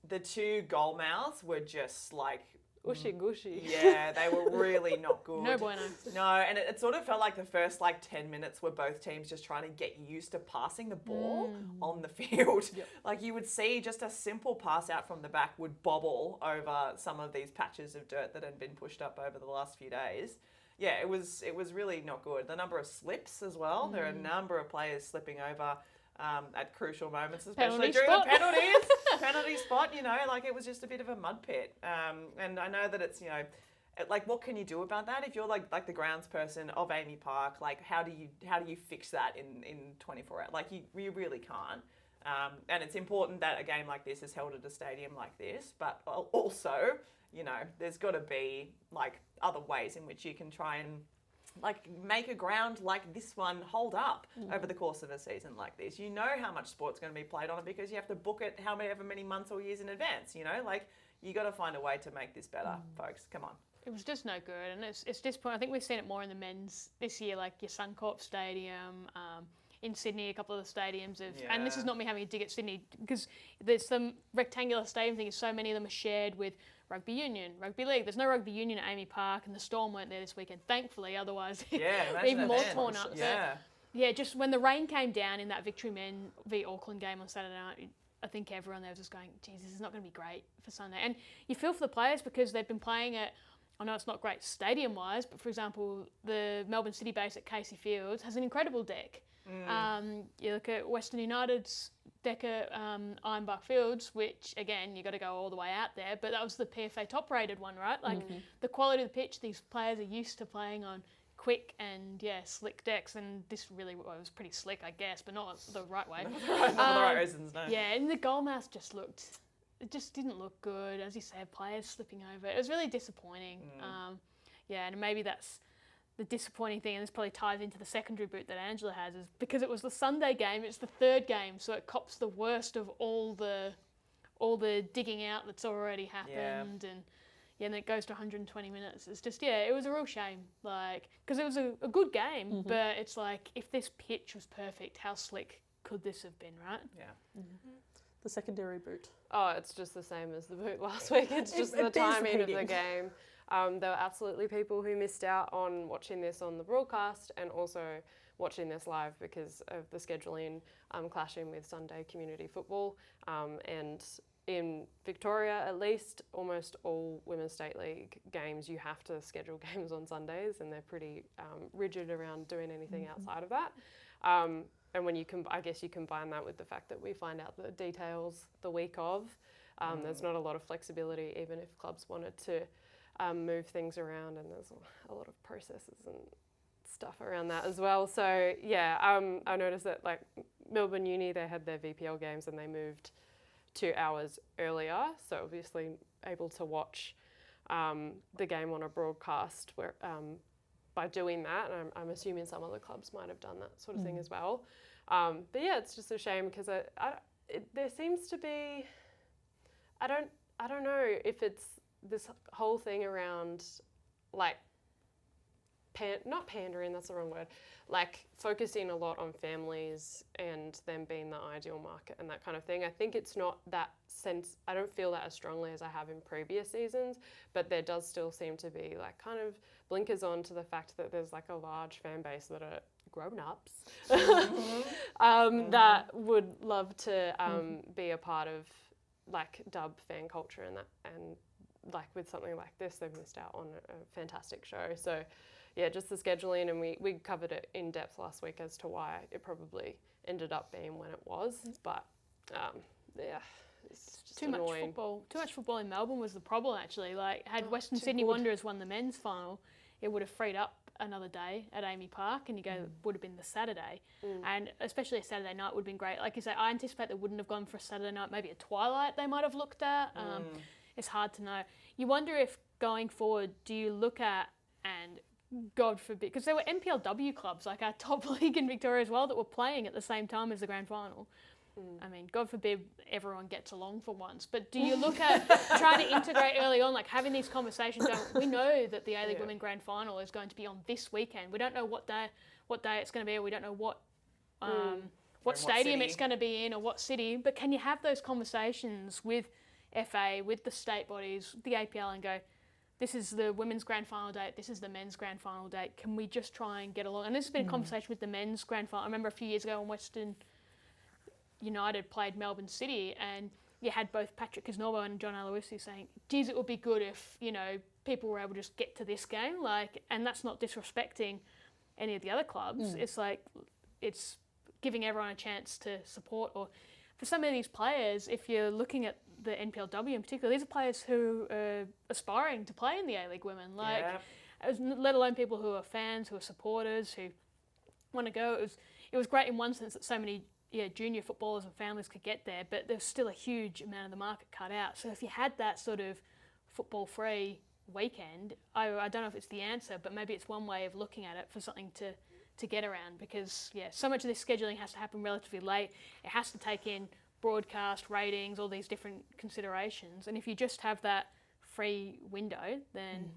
The two goal mouths were just like... Ushy gushy. Yeah, they were really not good. No bueno. No, and it sort of felt like the first 10 minutes were both teams just trying to get used to passing the ball on the field. Yep. Like, you would see just a simple pass out from the back would bobble over some of these patches of dirt that had been pushed up over the last few days. Yeah, it was really not good. The number of slips as well. There are a number of players slipping over at crucial moments, especially during the penalty spot, you know, like, it was just a bit of a mud pit. And I know that it's, you know, like, what can you do about that? If you're like the grounds person of Amy Park, like, how do you fix that in 24 hours? Like, you really can't. And it's important that a game like this is held at a stadium like this, but also, you know, there's got to be like other ways in which you can try and like make a ground like this one hold up over the course of a season like this. You know how much sport's going to be played on it because you have to book it however many months or years in advance, you know? Like, you got to find a way to make this better, folks. Come on. It was just no good, and it's disappointing. I think we've seen it more in the men's this year, like your Suncorp Stadium, in Sydney, a couple of the stadiums and this is not me having a dig at Sydney, because there's some rectangular stadium thing, so many of them are shared with rugby union, rugby league. There's no rugby union at Amy Park, and the Storm weren't there this weekend, thankfully, otherwise even more torn up. Yeah, just when the rain came down in that Victory Men v Auckland game on Saturday night, I think everyone there was just going, geez, this is not going to be great for Sunday. And you feel for the players because they've been playing at, I know it's not great stadium-wise, but for example, the Melbourne City base at Casey Fields has an incredible deck. You look at Western United's deck at Ironbark Fields, which again, you got to go all the way out there, but that was the PFA top-rated one, right? Like the quality of the pitch, these players are used to playing on quick and slick decks, and this really was pretty slick, I guess, but not the right way. Not for the right reasons, no. Yeah, and the goalmouth just didn't look good. As you said, players slipping over. It was really disappointing. And maybe that's the disappointing thing, and this probably ties into the secondary boot that Angela has, is because it was the Sunday game, it's the third game, so it cops the worst of all the digging out that's already happened, and then it goes to 120 minutes. It's just, it was a real shame, like, because it was a good game, but it's like, if this pitch was perfect, how slick could this have been, right? Yeah. The secondary boot. Oh, it's just the same as the boot last week. It's just the timing of the game. There were absolutely people who missed out on watching this on the broadcast and also watching this live because of the scheduling clashing with Sunday community football. And in Victoria, at least, almost all Women's State League games, you have to schedule games on Sundays, and they're pretty rigid around doing anything outside of that. And when you I guess you combine that with the fact that we find out the details the week of, there's not a lot of flexibility, even if clubs wanted to move things around, and there's a lot of processes and stuff around that as well. So I noticed that like Melbourne Uni, they had their VPL games and they moved 2 hours earlier, so obviously able to watch the game on a broadcast where by doing that, and I'm assuming some other clubs might have done that sort of thing as well. But it's just a shame because there seems to be, I don't know if it's this whole thing around like not pandering, that's the wrong word, like focusing a lot on families and them being the ideal market and that kind of thing. I think it's not that sense, I don't feel that as strongly as I have in previous seasons, but there does still seem to be like kind of blinkers on to the fact that there's like a large fan base that are grown-ups that would love to be a part of like dub fan culture and that, and like with something like this, they've missed out on a fantastic show. So yeah, just the scheduling, and we covered it in depth last week as to why it probably ended up being when it was. But yeah, it's just Too annoying. much football. Too much football in Melbourne was the problem, actually. Like, had Western Sydney Wanderers won the men's final, it would have freed up another day at Amy Park, and would have been the Saturday. And especially a Saturday night would have been great. Like you say, I anticipate they wouldn't have gone for a Saturday night, maybe a twilight they might have looked at. It's hard to know. You wonder if going forward, do you look at, and God forbid, because there were NPLW clubs, like our top league in Victoria as well, that were playing at the same time as the grand final. I mean, God forbid everyone gets along for once. But do you look at trying to integrate early on, like having these conversations going, we know that the A-League Women Grand Final is going to be on this weekend. We don't know what day it's going to be, or we don't know what stadium it's going to be in or what city. But can you have those conversations with FA, with the state bodies, the APL, and go, this is the women's grand final date, this is the men's grand final date. Can we just try and get along? And this has been a conversation with the men's grand final. I remember a few years ago when Western United played Melbourne City, and you had both Patrick Kisnorbo and John Aloisi saying, geez, it would be good if, people were able to just get to this game. Like, and that's not disrespecting any of the other clubs. It's like, it's giving everyone a chance to support. Or for some of these players, if you're looking at the NPLW in particular, these are players who are aspiring to play in the A-League Women, let alone people who are fans, who are supporters, who want to go. It was great in one sense that so many junior footballers and families could get there, but there's still a huge amount of the market cut out. So if you had that sort of football-free weekend, I don't know if it's the answer, but maybe it's one way of looking at it for something to get around, because so much of this scheduling has to happen relatively late. It has to take in broadcast, ratings, all these different considerations. And if you just have that free window, then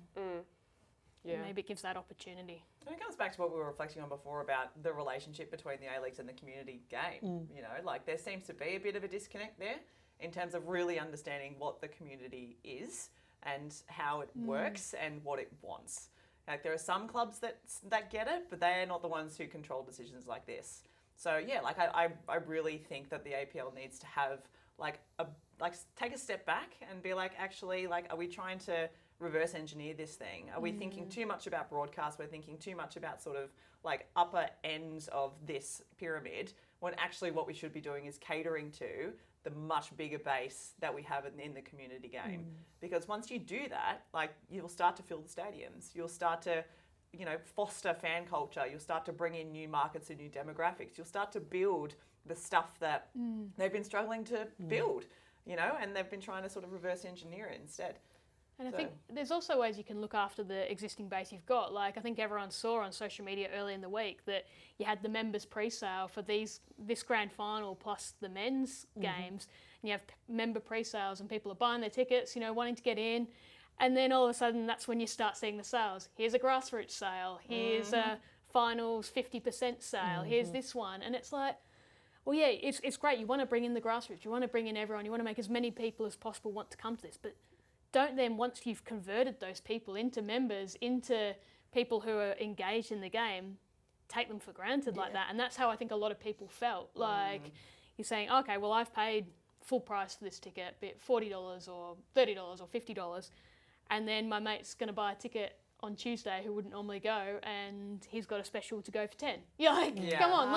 maybe it gives that opportunity. And it comes back to what we were reflecting on before about the relationship between the A-Leagues and the community game. Like there seems to be a bit of a disconnect there in terms of really understanding what the community is and how it works and what it wants. Like there are some clubs that get it, but they are not the ones who control decisions like this. So yeah, like I really think that the APL needs to have take a step back and be like, actually, like, are we trying to reverse engineer this thing? Are we thinking too much about broadcast? We're thinking too much about sort of like upper ends of this pyramid, when actually what we should be doing is catering to the much bigger base that we have in the community game. Because once you do that, like, you'll start to fill the stadiums. You'll start to foster fan culture. You'll start to bring in new markets and new demographics. You'll start to build the stuff that they've been struggling to build, and they've been trying to sort of reverse engineer it instead. And I think there's also ways you can look after the existing base you've got. Like, I think everyone saw on social media early in the week that you had the members pre-sale for this grand final plus the men's games. And you have member pre-sales and people are buying their tickets, wanting to get in. And then all of a sudden, that's when you start seeing the sales. Here's a grassroots sale. Here's a finals 50% sale. Here's this one. And it's like, well, yeah, it's great. You want to bring in the grassroots. You want to bring in everyone. You want to make as many people as possible want to come to this. But don't then, once you've converted those people into members, into people who are engaged in the game, take them for granted like that. And that's how I think a lot of people felt. Like, you're saying, okay, well, I've paid full price for this ticket, be it $40 or $30 or $50. And then my mate's going to buy a ticket on Tuesday who wouldn't normally go, and he's got a special to go for 10. You're like, come on,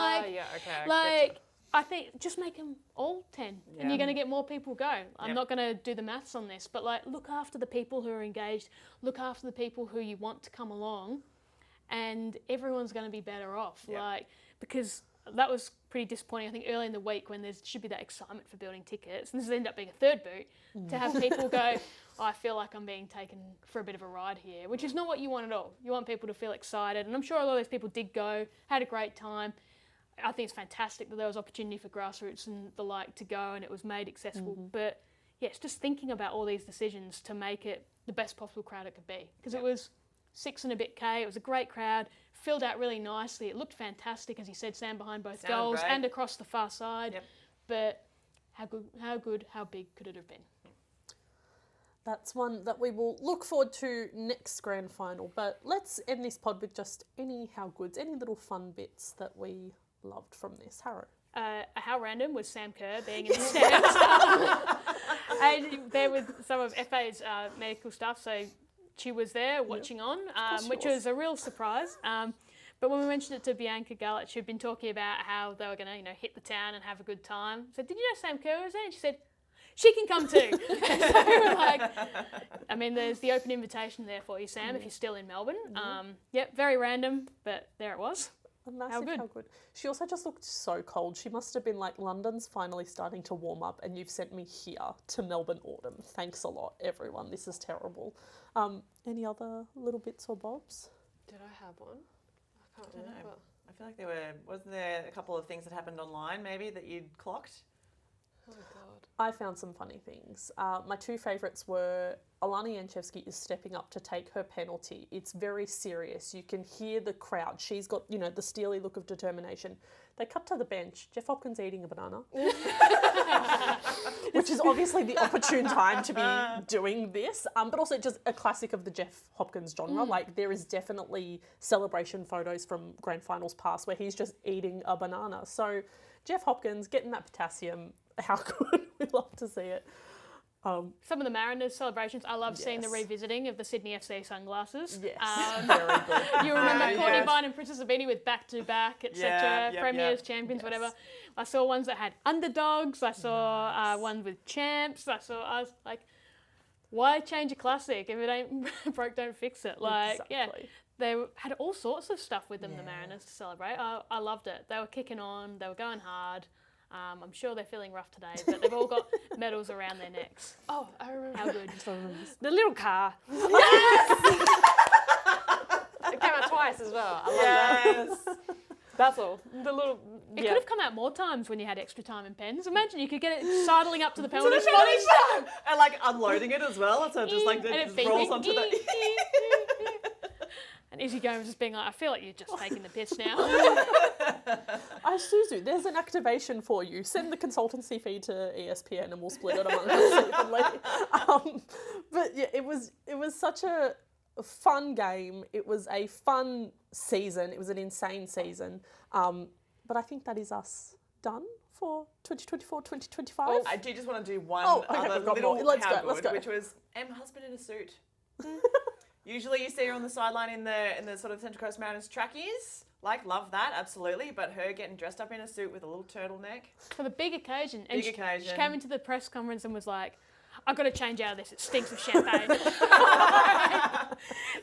I think just make them all 10 and you're going to get more people go. I'm not going to do the maths on this, but like, look after the people who are engaged, look after the people who you want to come along, and everyone's going to be better off. Like, because that was pretty disappointing, I think, early in the week when there should be that excitement for building tickets. And this has ended up being a third boot to have people go, I feel like I'm being taken for a bit of a ride here, which is not what you want at all. You want people to feel excited. And I'm sure a lot of those people did go, had a great time. I think it's fantastic that there was opportunity for grassroots and the like to go and it was made accessible. But yeah, it's just thinking about all these decisions to make it the best possible crowd it could be. Because it was 6 and a bit K. It was a great crowd, filled out really nicely. It looked fantastic, as you said, Sam, behind both Sounded goals great. and across the far side. Yep. But how big could it have been? That's one that we will look forward to next grand final. But let's end this pod with just any how goods, any little fun bits that we loved from this. Harrow. How random was Sam Kerr being in the stands? And there with some of FA's medical staff, so she was there watching on, which was a real surprise. But when we mentioned it to Bianca Gallett, she'd been talking about how they were going to, hit the town and have a good time. So did you know Sam Kerr was there? And she said, she can come too. So we're like, I mean, there's the open invitation there for you, Sam, if you're still in Melbourne. Yep, very random, but there it was. Massive, how good. She also just looked so cold. She must have been like, London's finally starting to warm up and you've sent me here to Melbourne autumn. Thanks a lot, everyone. This is terrible. Any other little bits or bobs? Did I have one? I can't I don't know. remember. I feel like wasn't there a couple of things that happened online maybe that you'd clocked? Oh, God. I found some funny things. My two favourites were Alana Yanchevsky is stepping up to take her penalty. It's very serious. You can hear the crowd. She's got, the steely look of determination. They cut to the bench. Jeff Hopkins eating a banana. Which is obviously the opportune time to be doing this. But also just a classic of the Jeff Hopkins genre. Like, there is definitely celebration photos from grand finals past where he's just eating a banana. So Jeff Hopkins getting that potassium, how good. We love to see it. Some of the Mariners celebrations, I love seeing the Yes. revisiting of the Sydney FC sunglasses. Yes, very good. You remember Very Courtney good. Vine and Princess Abini with back-to-back, etc., premiers, champions, whatever. I saw ones that had underdogs. I saw ones with champs. I was like, why change a classic? If it ain't broke, don't fix it. Like, Exactly. they had all sorts of stuff with them, the Mariners, to celebrate. I loved it. They were kicking on. They were going hard. I'm sure they're feeling rough today, but they've all got medals around their necks. Oh, I remember. How good. The little car. It came out twice as well. I love that. That's all. The little. It could have come out more times when you had extra time and pens. Imagine you could get it sidling up to the penalty spot. Penalty spot! And like unloading it as well, so it just like And it it just rolls beeping. onto the. And Izzy Gomez just being like, I feel like you're just taking the piss now. Suzu, there's an activation for you. Send the consultancy fee to ESPN and we'll split it among us evenly. But yeah, it was such a fun game. It was a fun season. It was an insane season. But I think that is us done for 2024, 2025. I do just want to do one okay, other we've got little more. Let's how go, let's good, go. which was husband in a suit. Usually you see her on the sideline in the sort of Central Coast Mariners trackies. Like, love that, absolutely. But her getting dressed up in a suit with a little turtleneck. For the big occasion. And Big occasion. She came into the press conference and was like, I've got to change out of this. It stinks of champagne.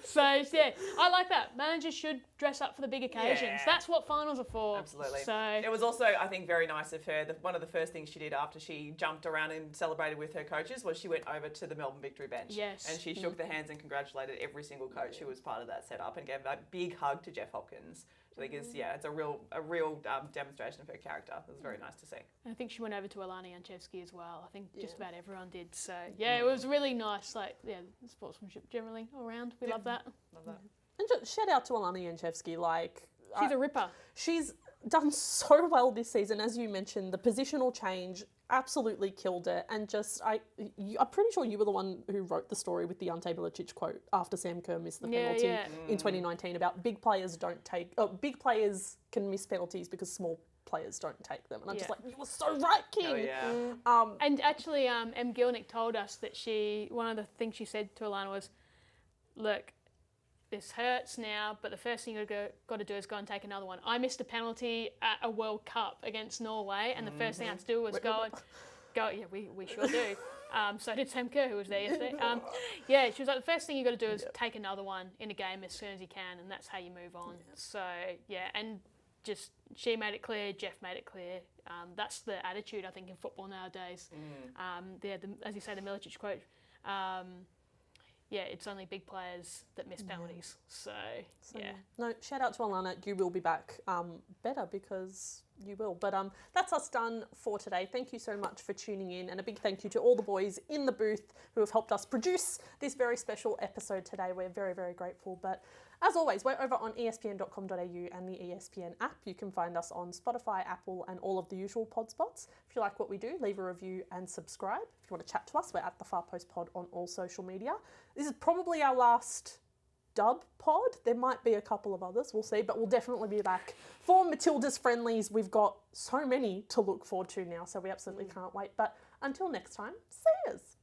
So, yeah, I like that. Managers should dress up for the big occasions. Yeah. That's what finals are for. Absolutely. So, It was also, I think, very nice of her. One of the first things she did after she jumped around and celebrated with her coaches was she went over to the Melbourne Victory bench. Yes. And she shook their hands and congratulated every single coach who was part of that setup and gave a big hug to Jeff Hopkins. I think it's a real demonstration of her character. It was very nice to see. And I think she went over to Alana Yanchevsky as well. I think just about everyone did. So, yeah, it was really nice. Like, sportsmanship generally all around. We love that. Love that. And just shout out to Alana Yanchevsky. Like, She's a ripper. she's done so well this season. As you mentioned, the positional change absolutely killed it. And just, I'm pretty sure you were the one who wrote the story with the Ante Milicic quote after Sam Kerr missed the penalty in 2019 about big players big players can miss penalties because small players don't take them. And I'm just like, you were so right, King. Oh, yeah. And actually, Em Gilnick told us that one of the things she said to Alana was, look, this hurts now, but the first thing you've got to do is go and take another one. I missed a penalty at a World Cup against Norway, and the first thing I had to do was go. Yeah, we sure do. So did Sam Kerr, who was there yesterday. Yeah, she was like, the first thing you've got to do is take another one in a game as soon as you can, and that's how you move on. So, yeah, and just she made it clear, Jeff made it clear. That's the attitude, I think, in football nowadays. As you say, the Milicic quote, it's only big players that miss penalties. So, yeah. No, shout out to Alana. You will be back better because you will. But that's us done for today. Thank you so much for tuning in, and a big thank you to all the boys in the booth who have helped us produce this very special episode today. We're very, very grateful. But as always, we're over on espn.com.au and the ESPN app. You can find us on Spotify, Apple, and all of the usual pod spots. If you like what we do, leave a review and subscribe. If you want to chat to us, we're at the Far Post Pod on all social media. This is probably our last dub pod. There might be a couple of others, we'll see, but we'll definitely be back for Matilda's friendlies. We've got so many to look forward to now, so we absolutely can't wait. But until next time, see yous.